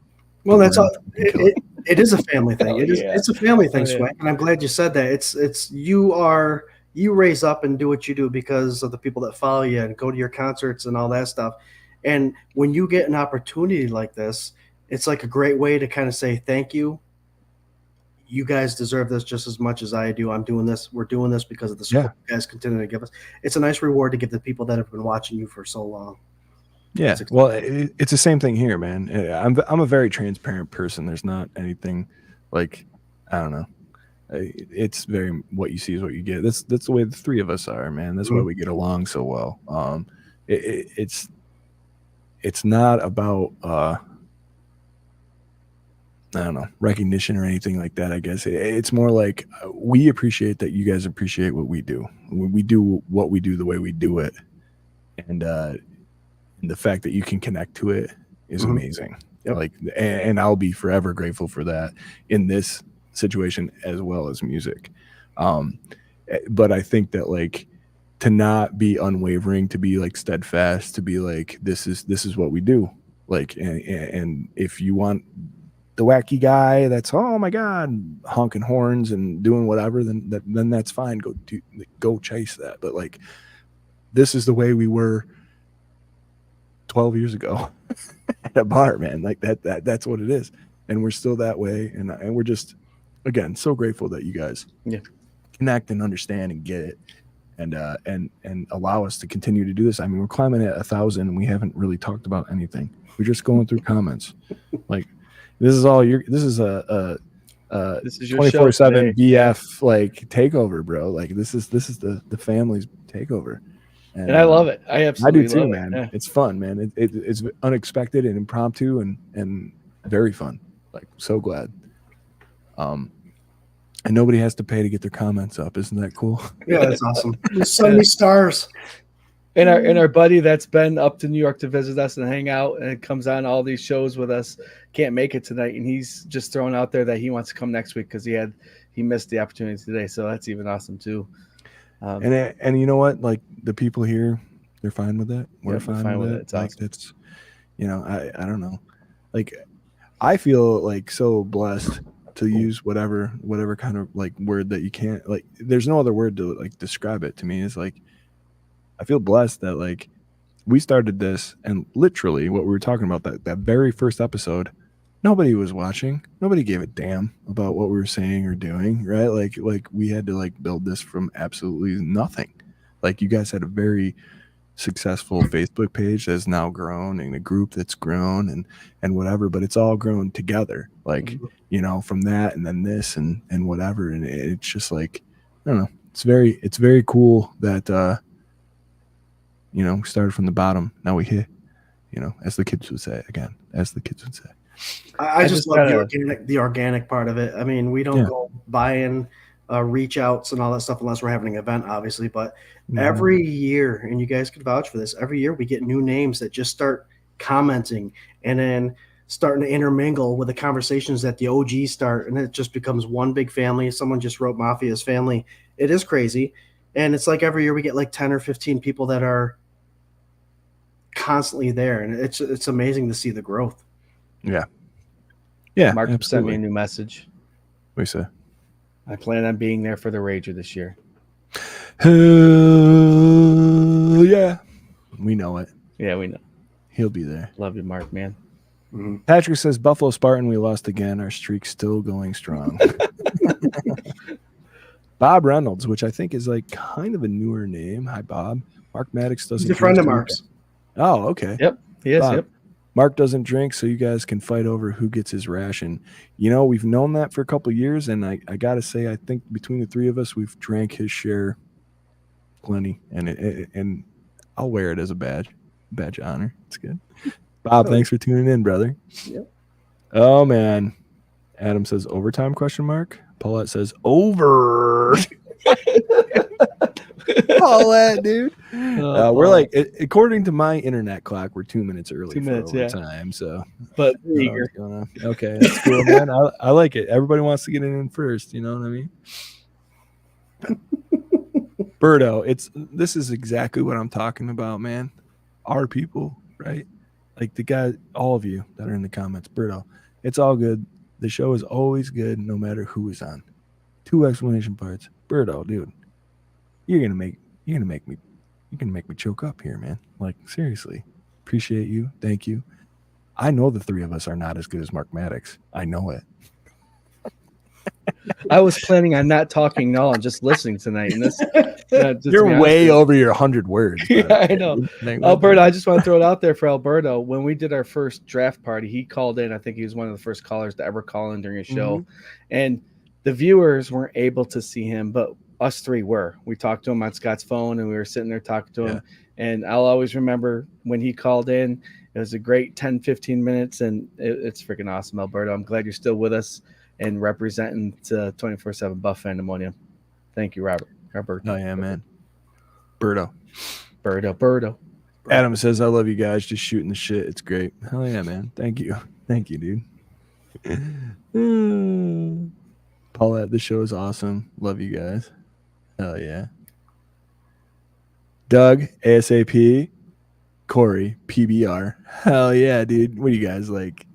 Well, that's all. It is a family thing. It's a family thing, yeah. Swank, and I'm glad you said that. It's you raise up and do what you do because of the people that follow you and go to your concerts and all that stuff. And when you get an opportunity like this, it's like a great way to kind of say thank you. You guys deserve this just as much as I do. I'm doing this. We're doing this because of the support you guys continue to give us. It's a nice reward to give the people that have been watching you for so long. Yeah, well, it's the same thing here, man. I'm a very transparent person. There's not anything like, I don't know. It's very, what you see is what you get. That's the way the three of us are, man. That's why we get along so well. It's not about I don't know, recognition or anything like that. I guess it's more like we appreciate that you guys appreciate what we do. We do what we do the way we do it, and the fact that you can connect to it is amazing. Yep. Like, and I'll be forever grateful for that in this situation as well as music. But I think that like to not be unwavering, to be like steadfast, to be like this is what we do. Like, and if you want the wacky guy that's, oh my god, honking horns and doing whatever, then that's fine. Go chase that. But like, this is the way we were 12 years ago at a bar, man. Like that's what it is, and we're still that way, and we're just, again, so grateful that you guys connect and understand and get it, and allow us to continue to do this. I mean, we're climbing at 1,000 and we haven't really talked about anything. We're just going through comments. Like, this is all this is your 24/7 BF like takeover, bro. Like this is the family's takeover. And I love it. I absolutely do too, love man. It. Yeah. It's fun, man. It's unexpected and impromptu and very fun. Like, so glad. And nobody has to pay to get their comments up. Isn't that cool? Yeah, that's awesome. Just send me stars. And our buddy that's been up to New York to visit us and hang out and comes on all these shows with us can't make it tonight, and he's just throwing out there that he wants to come next week because he missed the opportunity today. So that's even awesome too. And you know what? Like, the people here, they're fine with it. We're fine with it. It's awesome. Like, it's, I don't know. Like, I feel like so blessed to use whatever kind of like word that you can't, like, there's no other word to like describe it to me. It's like, I feel blessed that like we started this, and literally what we were talking about, that very first episode, nobody was watching. Nobody gave a damn about what we were saying or doing, right? Like we had to like build this from absolutely nothing. Like, you guys had a very successful Facebook page that's now grown, and a group that's grown and whatever, but it's all grown together. Like, from that and then this and whatever. And it's just like, I don't know. It's very cool that, we started from the bottom. Now we hit, as the kids would say, I just love the organic part of it. I mean, we don't go buying reach outs and all that stuff unless we're having an event, obviously. But every year, and you guys could vouch for this, every year we get new names that just start commenting and then starting to intermingle with the conversations that the OGs start, and it just becomes one big family. Someone just wrote Mafia's family. It is crazy. And it's like every year we get like 10 or 15 people that are constantly there, and it's amazing to see the growth. Yeah. Mark absolutely. Sent me a new message. What do you say? I plan on being there for the Rager this year. Yeah, we know it. Yeah, we know. He'll be there. Love you, Mark, man. Patrick says, Buffalo Spartan, we lost again. Our streak's still going strong. Bob Reynolds, which I think is like kind of a newer name. Hi, Bob. Mark Maddox doesn't He's a friend of drink, Mark's. Oh, okay. Yep, he is. Bob, Yep. Mark doesn't drink, so you guys can fight over who gets his ration. You know, we've known that for a couple of years, and I got to say, I think between the three of us, we've drank his share plenty, and I'll wear it as a badge of honor. It's good. Bob, thanks for tuning in, brother. Yep. Oh, man. Adam says, overtime, question mark? Paulette says, over. Paulette, dude. We're like, according to my internet clock, we're 2 minutes early 2 minutes, for overtime. Yeah. So, but okay, that's cool, man. I like it. Everybody wants to get in first. You know what I mean? Birdo, this is exactly what I'm talking about, man. Our people, right? Like the guy, all of you that are in the comments, Birdo, it's all good. The show is always good, no matter who is on. 2 exclamation points, Birdo, dude. You're gonna make me choke up here, man. Like seriously, appreciate you. Thank you. I know the three of us are not as good as Mark Maddox. I know it. I was planning on not talking at all and just listening tonight. And this, you're way over your 100 words. Yeah, I know. Alberto, I just want to throw it out there for Alberto. When we did our first draft party, he called in. I think he was one of the first callers to ever call in during a show. And the viewers weren't able to see him, but us three were. We talked to him on Scott's phone, and we were sitting there talking to him. And I'll always remember when he called in. It was a great 10, 15 minutes, and it's freaking awesome, Alberto. I'm glad you're still with us and representing to 24/7 Buff Fandemonium. Thank you, Robert. Oh, yeah, man. Birdo. Adam says, I love you guys. Just shooting the shit. It's great. Hell yeah, man. Thank you. Thank you, dude. Paulette, the show is awesome. Love you guys. Hell yeah. Doug, ASAP. Corey, PBR. Hell yeah, dude. What do you guys like?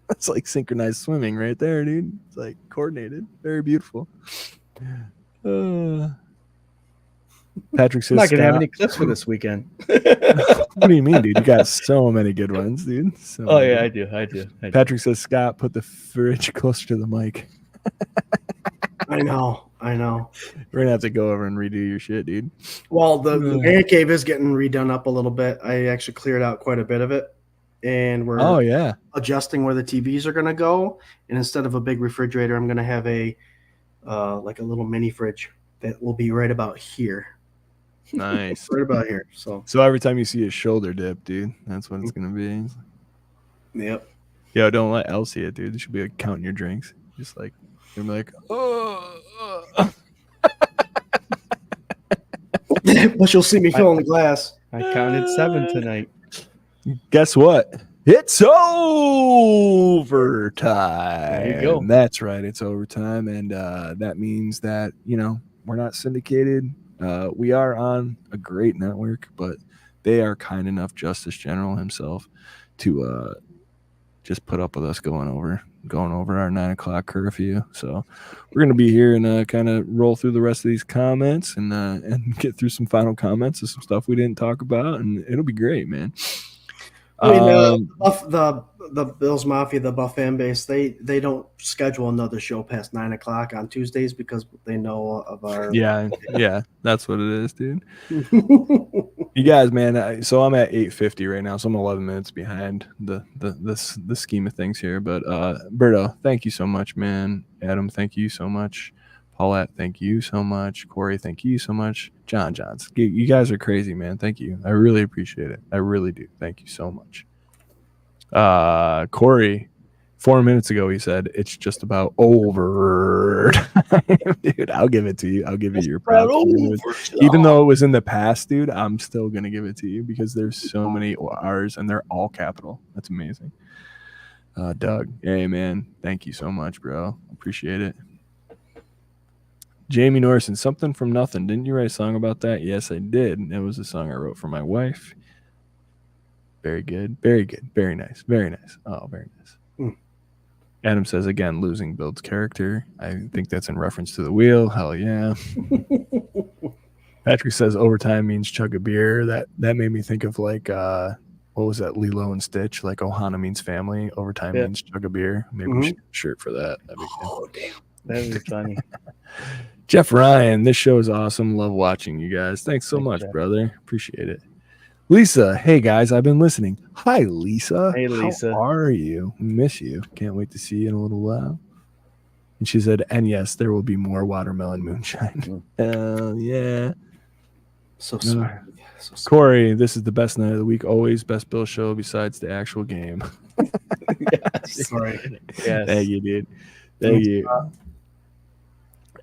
That's like synchronized swimming right there, dude. It's like coordinated. Very beautiful. Patrick says, I'm not going to have any clips for this weekend. What do you mean, dude? You got so many good ones, dude. Yeah, I do. Patrick says, Scott, put the fridge closer to the mic. I know. We're going to have to go over and redo your shit, dude. Well, the man cave is getting redone up a little bit. I actually cleared out quite a bit of it. And we're adjusting where the TVs are going to go. And instead of a big refrigerator, I'm going to have a like a little mini fridge that will be right about here. Nice. Right about here. So every time you see a shoulder dip, dude, that's what it's going to be. Yep. Yo, don't let Elle see it, dude. You should be like counting your drinks. Just like, you're like, But you'll see me filling the glass. I counted 7 tonight. Guess what? It's overtime. There you go. That's right. It's overtime. And that means that, we're not syndicated. We are on a great network, but they are kind enough, Justice General himself, to just put up with us going over our 9 o'clock curfew. So we're going to be here and kind of roll through the rest of these comments and get through some final comments of some stuff we didn't talk about. And it'll be great, man. I mean, the Bills Mafia, the Buff fan base, they don't schedule another show past 9 o'clock on Tuesdays because they know of our. Yeah, that's what it is, dude. You guys, man. So I'm at 8:50 right now, so I'm 11 minutes behind the scheme of things here. But Berto, thank you so much, man. Adam, thank you so much. Paulette, thank you so much. Corey, thank you so much. Johns, you guys are crazy, man. Thank you. I really appreciate it. I really do. Thank you so much. Corey, 4 minutes ago, he said it's just about over. Dude, I'll give it to you. I'll give you your props. Even though it was in the past, dude, I'm still going to give it to you because there's so many R's and they're all capital. That's amazing. Doug, hey, man. Thank you so much, bro. Appreciate it. Jamie Norson, something from nothing. Didn't you write a song about that? Yes, I did. It was a song I wrote for my wife. Very good. Very good. Very nice. Very nice. Oh, very nice. Adam says, again, losing builds character. I think that's in reference to the wheel. Hell yeah. Patrick says overtime means chug a beer. That made me think of like what was that? Lilo and Stitch, like Ohana means family, overtime means chug a beer. Maybe we should get a shirt for that. That'd be good. Oh, damn. That'd be funny. Jeff Ryan, this show is awesome. Love watching you guys. Thanks so much, Jeff. brother. Appreciate it. Lisa, hey guys, I've been listening. Hi, Lisa. Hey, Lisa. How are you? Miss you. Can't wait to see you in a little while. And she said, and yes, there will be more watermelon moonshine. Hell yeah. So sweet. So sweet. Corey, this is the best night of the week. Always best Bill show besides the actual game. Yes. Sorry. Yes. Thank you, dude. Thank you.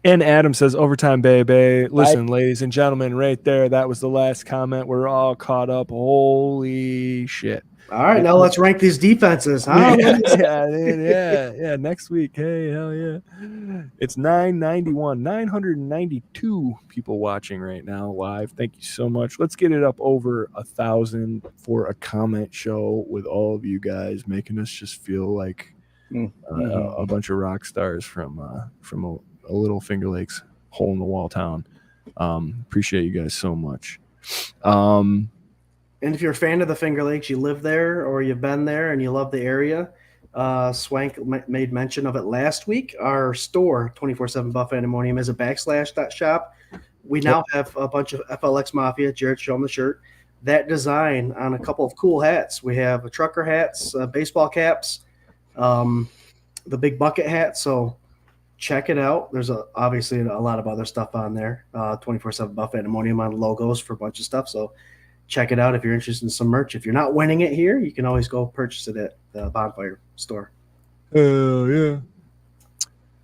And Adam says, overtime, baby. Listen, ladies and gentlemen, right there, that was the last comment. We're all caught up. Holy shit. All right, now let's rank these defenses. Huh? Yeah. Next week. Hey, hell yeah. It's 992 people watching right now live. Thank you so much. Let's get it up over 1,000 for a comment show with all of you guys, making us just feel like a bunch of rock stars from a little Finger Lakes hole in the wall town. Appreciate you guys so much. And if you're a fan of the Finger Lakes, you live there or you've been there and you love the area, Swank made mention of it last week. Our store, 24/7 Buff Pandemonium, is a /shop. We now have a bunch of FLX Mafia. Jarrod, show them the shirt. That design on a couple of cool hats. We have trucker hats, baseball caps, the big bucket hat. So check it out. There's obviously a lot of other stuff on there. 24/7 Buff Pandemonium on logos for a bunch of stuff. So check it out if you're interested in some merch. If you're not winning it here, you can always go purchase it at the Bonfire store. Oh, yeah.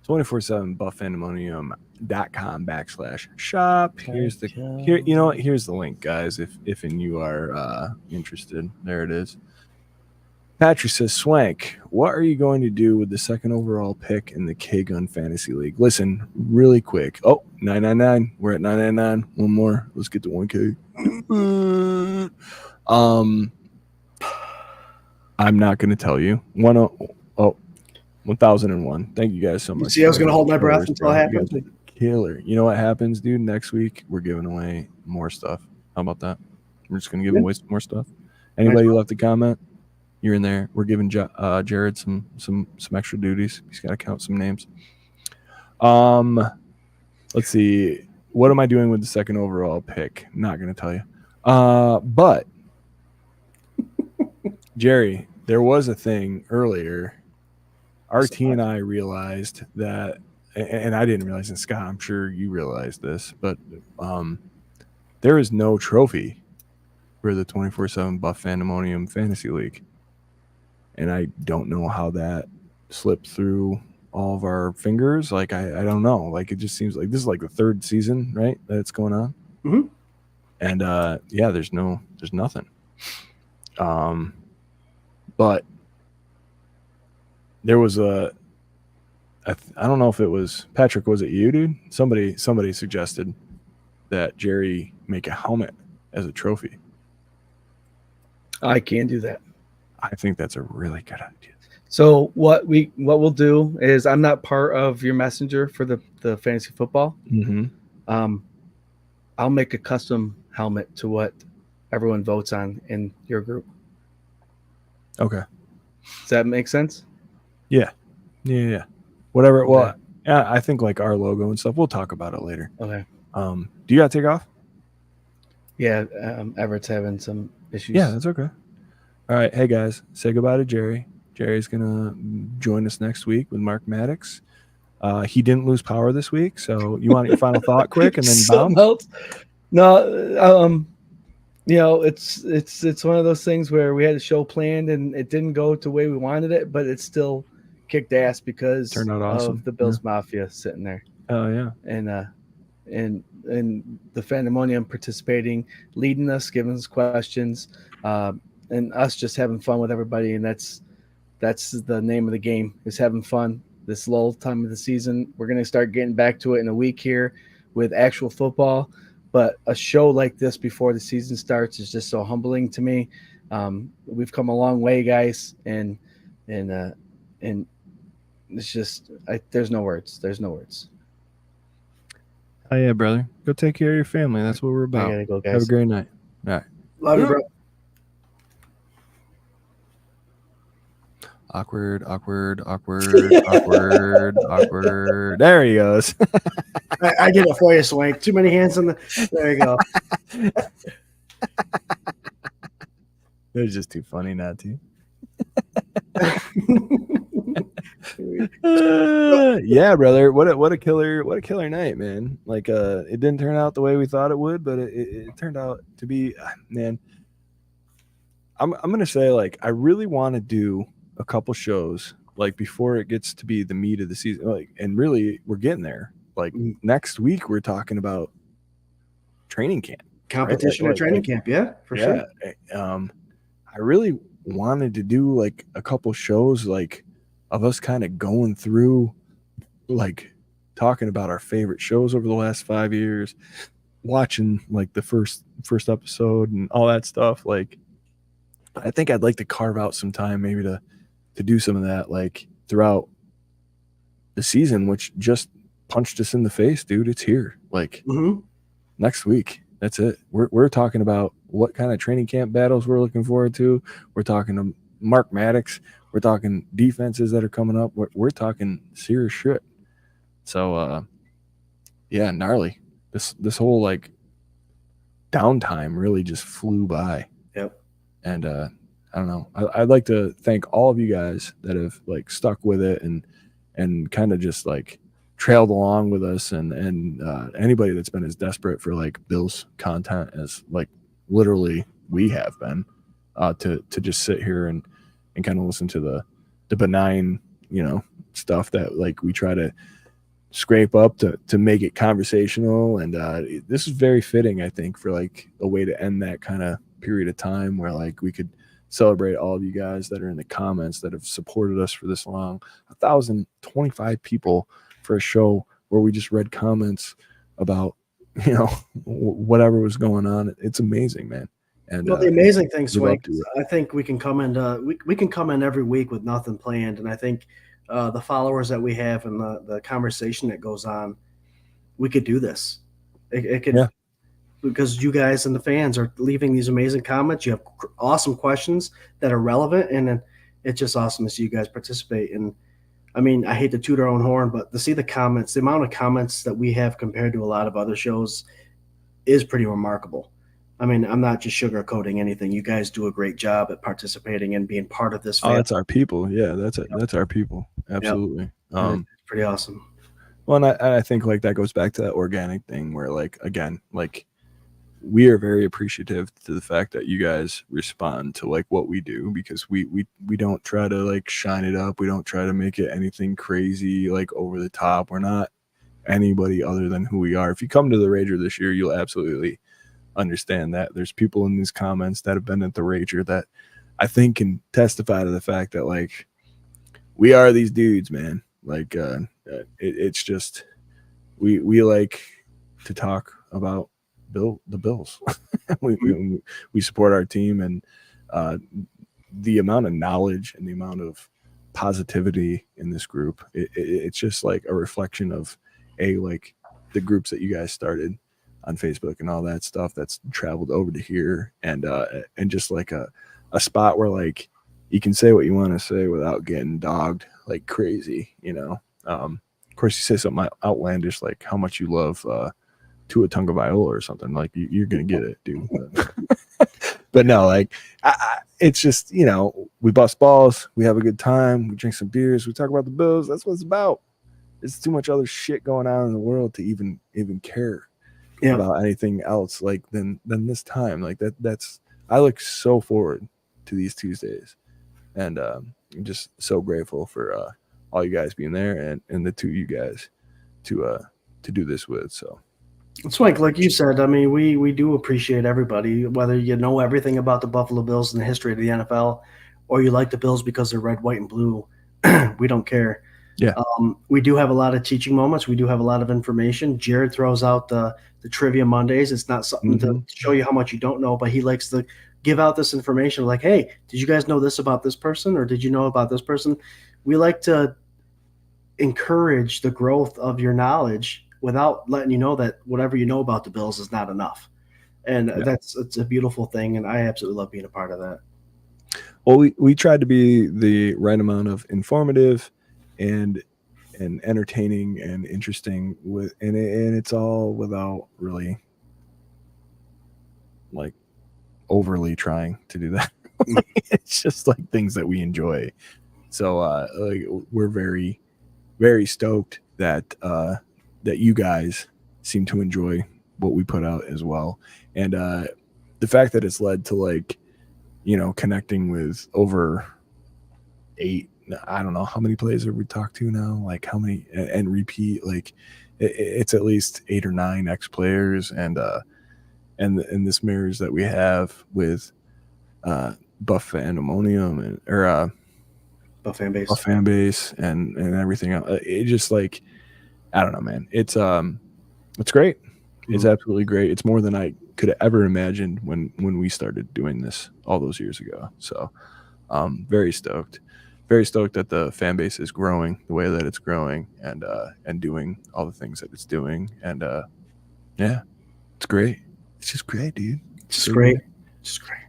247buffpandemonium.com/shop. Here's the you know what? Here's the link, guys. If and you are interested, there it is. Patrick says, Swank, what are you going to do with the second overall pick in the K-Gun Fantasy League? Listen, really quick. Oh, 999. We're at 999. One more. Let's get to 1K. I'm not going to tell you. 1001. Thank you guys so much. See, I was going to hold my breath until it happened. Killer. You know what happens, dude? Next week, we're giving away more stuff. How about that? We're just going to give away some more stuff. Anybody left a comment? You're in there. We're giving Jarrod some extra duties. He's got to count some names. Let's see. What am I doing with the second overall pick? Not going to tell you. But Jerry, there was a thing earlier. RT and I realized that, and I didn't realize, and Scott, I'm sure you realized this, but there is no trophy for the 24/7 Buff Pandemonium Fantasy League. And I don't know how that slipped through all of our fingers. Like, I don't know. Like, it just seems like this is like the third season, right, that it's going on. Mm-hmm. And, yeah, there's nothing. But there was I don't know if it was Patrick. Was it you, dude? Somebody suggested that Jerry make a helmet as a trophy. I can do that. I think that's a really good idea. So what we'll do is, I'm not part of your messenger for the fantasy football. Mm-hmm. I'll make a custom helmet to what everyone votes on in your group. Okay. Does that make sense? Yeah. Whatever. Okay. Well, yeah, I think like our logo and stuff. We'll talk about it later. Okay. Do you gotta take off? Yeah. Everett's having some issues. Yeah, that's okay. All right. Hey guys, say goodbye to Jerry. Jerry's gonna join us next week with Mark Maddox. He didn't lose power this week, so you want your final thought quick and then bounce? No, you know, it's one of those things where we had a show planned and it didn't go the way we wanted it, but it still kicked ass because turned out awesome. Of the Bills Mafia sitting there. Oh yeah. And the Pandemonium participating, leading us, giving us questions, and us just having fun with everybody. And that's the name of the game, is having fun. This lull time of the season, we're going to start getting back to it in a week here with actual football. But a show like this before the season starts is just so humbling to me. We've come a long way, guys, and it's just there's no words. There's no words. Oh yeah, brother. Go take care of your family. That's what we're about. I gotta go, guys. Have a great night. All right. Love you, bro. Awkward. There he goes. I did it for you, Swank. Too many hands on the. There you go. It was just too funny not to. Yeah, brother. What a killer night, man. Like it didn't turn out the way we thought it would, but it turned out to be, man. I'm gonna say, like, I really want to do a couple shows like before it gets to be the meat of the season. Like, and really we're getting there. Like next week we're talking about training camp. Competition or training camp, yeah, for sure. I really wanted to do like a couple shows like of us kind of going through, like talking about our favorite shows over the last 5 years, watching like the first episode and all that stuff. Like, I think I'd like to carve out some time maybe to do some of that, like throughout the season, which just punched us in the face, dude. It's here. Like next week. That's it. We're talking about what kind of training camp battles we're looking forward to. We're talking to Mark Maddox. We're talking defenses that are coming up. We're talking serious shit. So, yeah, gnarly. This whole like downtime really just flew by. Yep. And I don't know. I'd like to thank all of you guys that have like stuck with it and kind of just like trailed along with us, and anybody that's been as desperate for like Bills content as like literally we have been, to just sit here and kind of listen to the benign, you know, stuff that like we try to scrape up to make it conversational. And this is very fitting, I think, for like a way to end that kind of period of time where like we could celebrate all of you guys that are in the comments that have supported us for this long. 1,025 people for a show where we just read comments about, you know, whatever was going on. It's amazing, man. And well, the amazing thing, Swank, I think we can come in. We can come in every week with nothing planned, and I think the followers that we have and the conversation that goes on, we could do this. It could, because you guys and the fans are leaving these amazing comments. You have awesome questions that are relevant, and it's just awesome to see you guys participate. And I mean, I hate to toot our own horn, but to see the comments, the amount of comments that we have compared to a lot of other shows is pretty remarkable. I mean, I'm not just sugarcoating anything. You guys do a great job at participating and being part of this family. Oh, that's our people. Yeah, that's our people. Absolutely. Yep. Pretty awesome. Well, and I think like that goes back to that organic thing where like, again, like we are very appreciative to the fact that you guys respond to like what we do, because we don't try to like shine it up. We don't try to make it anything crazy, like over the top. We're not anybody other than who we are. If you come to the Rager this year, you'll absolutely understand that. There's people in these comments that have been at the Rager that I think can testify to the fact that like we are these dudes, man. Like it's just we like to talk about the Bills. we support our team, and the amount of knowledge and the amount of positivity in this group, it's just like a reflection of like the groups that you guys started on Facebook and all that stuff that's traveled over to here, and just like a spot where like you can say what you want to say without getting dogged like crazy, you know. Of course, you say something outlandish like how much you love Tua Tagovailoa or something, like you're gonna get it, dude. But no, like it's just, you know, we bust balls, we have a good time, we drink some beers, we talk about the Bills. That's what it's about. There's too much other shit going on in the world to even care about anything else like than this time. Like that's I look so forward to these Tuesdays, and I'm just so grateful for all you guys being there and the two of you guys to do this with. So Swank, like you said, I mean, we do appreciate everybody, whether you know everything about the Buffalo Bills and the history of the NFL, or you like the Bills because they're red, white, and blue. We don't care. Yeah. We do have a lot of teaching moments. We do have a lot of information. Jarrod throws out the Trivia Mondays. It's not something to show you how much you don't know, but he likes to give out this information like, hey, did you guys know this about this person, or did you know about this person? We like to encourage the growth of your knowledge without letting you know that whatever you know about the Bills is not enough. And it's a beautiful thing, and I absolutely love being a part of that. Well, we tried to be the right amount of informative and entertaining and interesting and it's all without really like overly trying to do that. It's just like things that we enjoy. So like we're very, very stoked that that you guys seem to enjoy what we put out as well. And the fact that it's led to like, you know, connecting with over 8, I don't know how many plays have we talked to now, like how many and repeat, like it's at least 8 or 9 ex players and this mirrors that we have with Buff Pandemonium and or Buff fan base. Buff fan base and everything else. It just like, I don't know, man. It's great. It's absolutely great. It's more than I could have ever imagined when we started doing this all those years ago. So very stoked that the fan base is growing the way that it's growing and doing all the things that it's doing. And yeah, it's great. It's just great, dude. Just great. Just great.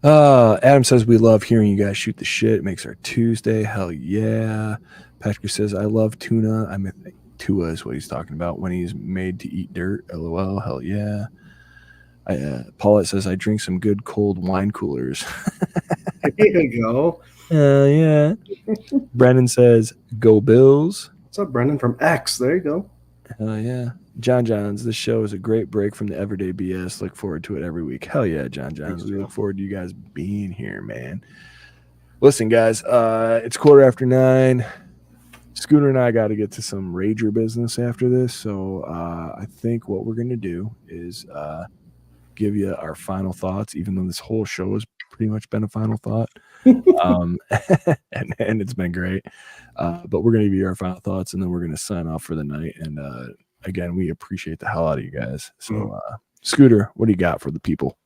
Adam says we love hearing you guys shoot the shit. It makes our Tuesday. Hell yeah. Patrick says I love tuna. I mean, Tua is what he's talking about when he's made to eat dirt. LOL. Hell yeah. Paulette says I drink some good cold wine coolers. There you go. Yeah. Brennan says go Bills. What's up, Brendan from X? There you go. Hell yeah. John Johns, this show is a great break from the everyday BS. Look forward to it every week. Hell yeah, John Johns. We look forward to you guys being here, man. Listen, guys, it's 9:15. Scooter and I got to get to some Rager business after this. So I think what we're going to do is give you our final thoughts, even though this whole show has pretty much been a final thought. And it's been great. But we're going to give you our final thoughts, and then we're going to sign off for the night. And again, we appreciate the hell out of you guys. So, Scooter, what do you got for the people?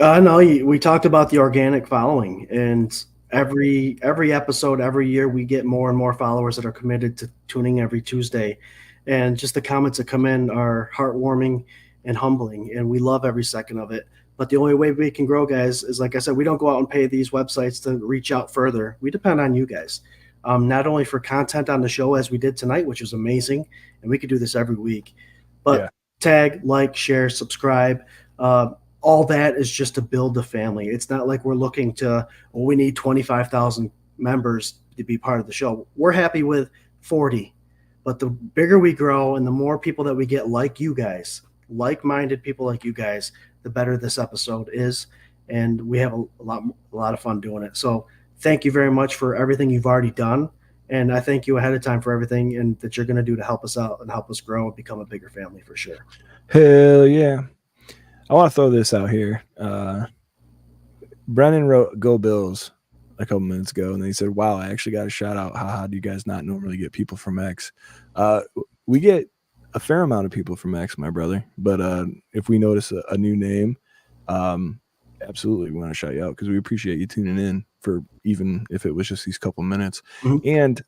No, we talked about the organic following, and every episode, every year, we get more and more followers that are committed to tuning every Tuesday. And just the comments that come in are heartwarming and humbling, and we love every second of it. But the only way we can grow, guys, is like I said, we don't go out and pay these websites to reach out further. We depend on you guys, not only for content on the show as we did tonight, which was amazing, and we could do this every week, but tag, like, share, subscribe. All that is just to build the family. It's not like we're looking to, well, we need 25,000 members to be part of the show. We're happy with 40, but the bigger we grow and the more people that we get like you guys, like-minded people like you guys, the better this episode is, and we have a lot of fun doing it. So thank you very much for everything you've already done, and I thank you ahead of time for everything and that you're going to do to help us out and help us grow and become a bigger family for sure. Hell yeah. I want to throw this out here. Brennan wrote "Go Bills" a couple minutes ago, and then he said, "Wow, I actually got a shout out. Haha, do you guys not normally get people from X?" We get a fair amount of people from X, my brother. But if we notice a new name, absolutely we want to shout you out because we appreciate you tuning in for even if it was just these couple minutes. And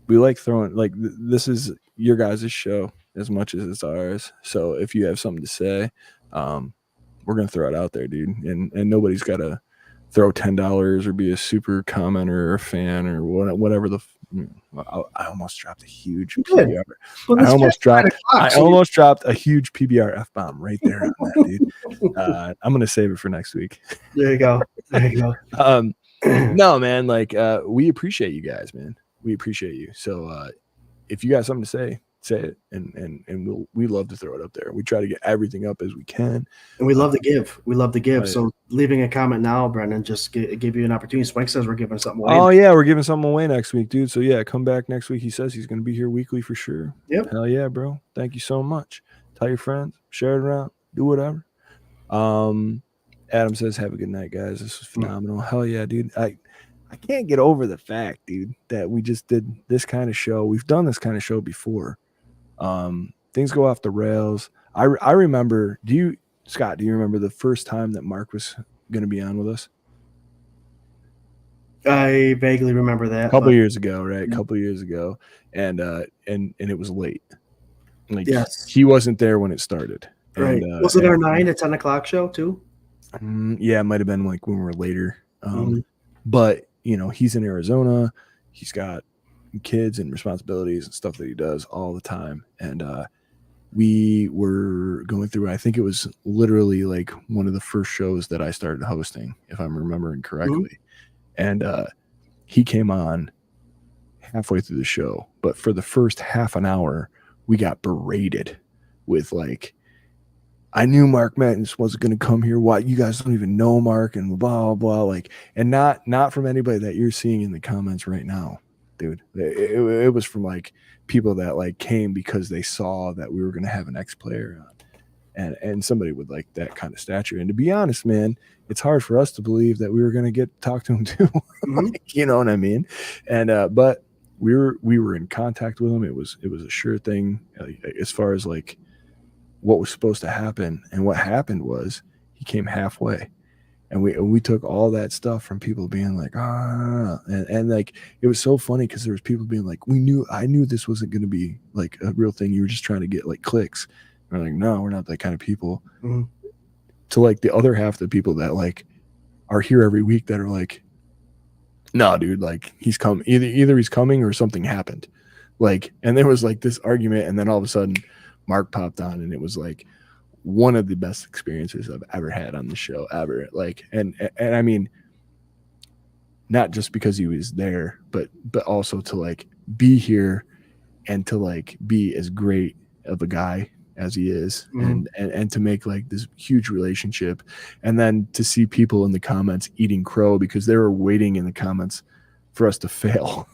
we like throwing like this is your guys' show as much as it's ours. So if you have something to say, we're gonna throw it out there, dude. And nobody's got to throw $10 or be a super commenter or a fan or whatever the. I almost dropped a huge PBR. Well, I almost dropped a huge PBR F-bomb right there on that, dude. I'm gonna save it for next week. There you go. No, man, like we appreciate you guys, man. We appreciate you. So if you got something to say it, and we love to throw it up there. We try to get everything up as we can, and we love to give. Right. So leaving a comment now, Brendan, just give you an opportunity. Swank says we're giving something away. Oh yeah, we're giving something away next week, dude. So yeah, come back next week. He says he's going to be here weekly for sure. Yep. Hell yeah, bro. Thank you so much. Tell your friends, share it around, do whatever. Adam says, have a good night, guys. This was phenomenal. Hell yeah, dude. I can't get over the fact, dude, that we just did this kind of show. We've done this kind of show before. Things go off the rails. I remember, Scott, do you remember the first time that Mark was going to be on with us? I vaguely remember that. A couple years ago, right? A couple years ago. And it was late. Like, yes. He wasn't there when it started. Right. And, was it our 9 to 10 o'clock show too? Yeah, it might have been like when we were later. Mhm. But he's in Arizona. He's got kids and responsibilities and stuff that he does all the time. And we were going through, I think it was literally like one of the first shows that I started hosting, if I'm remembering correctly. And he came on halfway through the show, but for the first half an hour, we got berated with like, I knew Mark Maddox wasn't going to come here. Why, you guys don't even know Mark, and blah, blah, blah. Like, and not from anybody that you're seeing in the comments right now, dude. It was from like people that like came because they saw that we were going to have an ex-player on, and somebody with like that kind of stature. And to be honest, man, it's hard for us to believe that we were going to get to talk to him too. Like, you know what I mean? And but we were in contact with him. It was a sure thing as far as like what was supposed to happen. And what happened was he came halfway, and we took all that stuff from people being like, and like, it was so funny because there was people being like, I knew this wasn't going to be like a real thing. You were just trying to get like clicks. And we're like, no, we're not that kind of people. To like the other half of the people that like are here every week that are like, no, dude, like he's come, either he's coming or something happened. Like, and there was like this argument, and then all of a sudden Mark popped on, and it was like one of the best experiences I've ever had on the show ever. Like, and I mean, not just because he was there, but also to like be here and to like be as great of a guy as he is, and to make like this huge relationship, and then to see people in the comments eating crow because they were waiting in the comments for us to fail.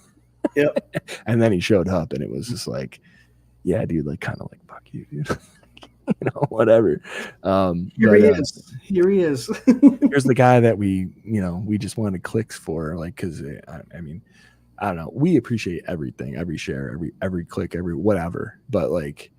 Yep. And then he showed up, and it was just like, yeah, dude, like kind of like, fuck you, dude. Whatever. Here he is. Here's the guy that we just wanted clicks for, like, because I mean, I don't know, we appreciate everything, every share, every click, every whatever, but like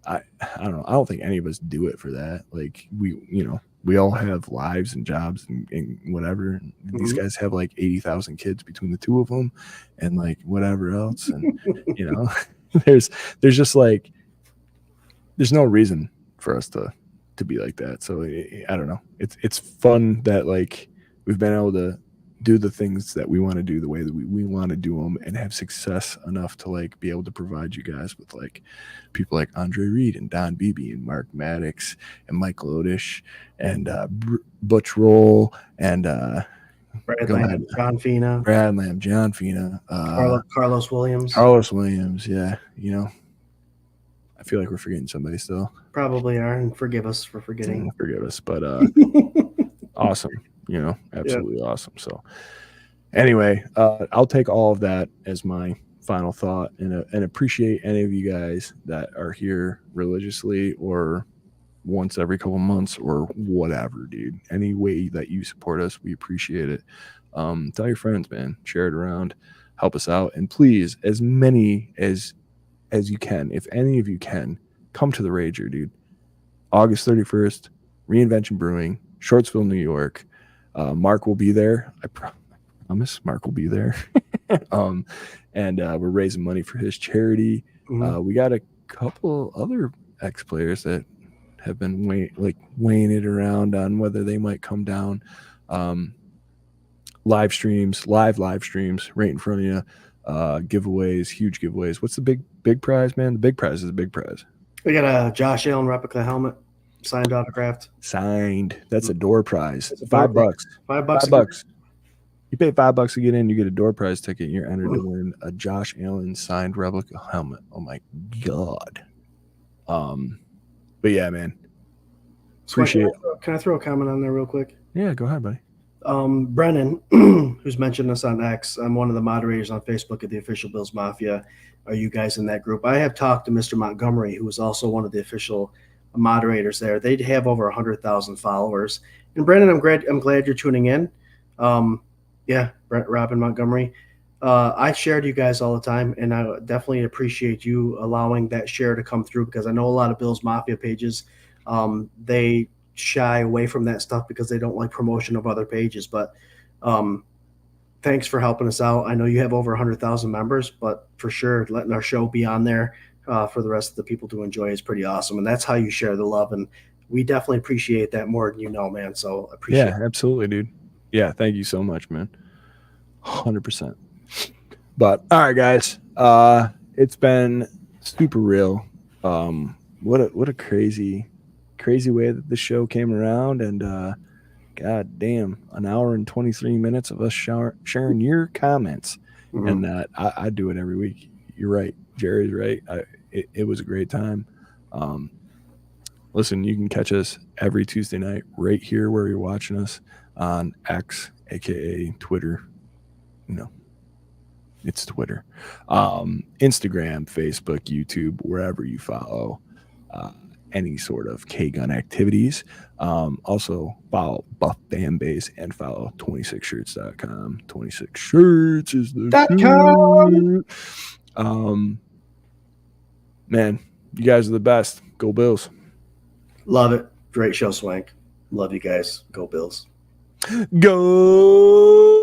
I don't know, I don't think any of us do it for that. Like, we all have lives and jobs and whatever. These guys have like 80,000 kids between the two of them, and like whatever else, and there's just like, there's no reason for us to be like that. So I don't know. It's fun that like we've been able to do the things that we want to do the way that we want to do them, and have success enough to like be able to provide you guys with like people like Andre Reed and Don Beebe and Mark Maddox and Michael Odish and Butch Roll and Brad Lamb, John Fina, Carlos Williams. Yeah, I feel like we're forgetting somebody still. Probably are, and forgive us for forgetting. Forgive us, but awesome. Absolutely awesome. So anyway, I'll take all of that as my final thought, and appreciate any of you guys that are here religiously or once every couple months or whatever, dude. Any way that you support us, we appreciate it. Tell your friends, man. Share it around. Help us out. And please, as many as you can, if any of you can, come to the Rager, dude. August 31st, Reinvention Brewing, Shortsville, New York. Mark will be there. I promise Mark will be there. And we're raising money for his charity. We got a couple other ex-players that have been weighing it around on whether they might come down. Live streams right in front of you. Giveaways, huge giveaways. What's the big prize, man? The big prize is the big prize. We got a Josh Allen replica helmet, signed, autographed. Signed. That's a door prize. It's $5. $5. You pay $5 to get in, you get a door prize ticket, and you're entered to win a Josh Allen signed replica helmet. Oh my god. But yeah, man. Appreciate it. Can I throw a comment on there real quick? Yeah, go ahead, buddy. Brennan, who's mentioned us on X, I'm one of the moderators on Facebook at the official Bills Mafia. Are you guys in that group? I have talked to Mr. Montgomery, who is also one of the official moderators there. They have over 100,000 followers. And Brennan, I'm glad you're tuning in. Yeah, Robin Montgomery. I shared you guys all the time, and I definitely appreciate you allowing that share to come through, because I know a lot of Bills Mafia pages, they shy away from that stuff because they don't like promotion of other pages. But thanks for helping us out. I know you have over 100,000 members, but for sure, letting our show be on there for the rest of the people to enjoy is pretty awesome. And that's how you share the love. And we definitely appreciate that more than you know, man. So appreciate it. Absolutely, dude. Yeah, thank you so much, man. 100%. But all right, guys, it's been super real. What a crazy way that the show came around, and god damn, an hour and 23 minutes of us sharing your comments. Mhm. And I do it every week. You're right, Jerry's right. It was a great time. Listen, you can catch us every Tuesday night right here where you're watching us on X, aka Twitter. It's Twitter, Instagram, Facebook, YouTube, wherever you follow any sort of K-Gun activities. Also follow Buff Fan Base and follow 26shirts.com. 26shirts is the shirt. Man, you guys are the best. Go Bills. Love it. Great show, Swank. Love you guys. Go Bills. Go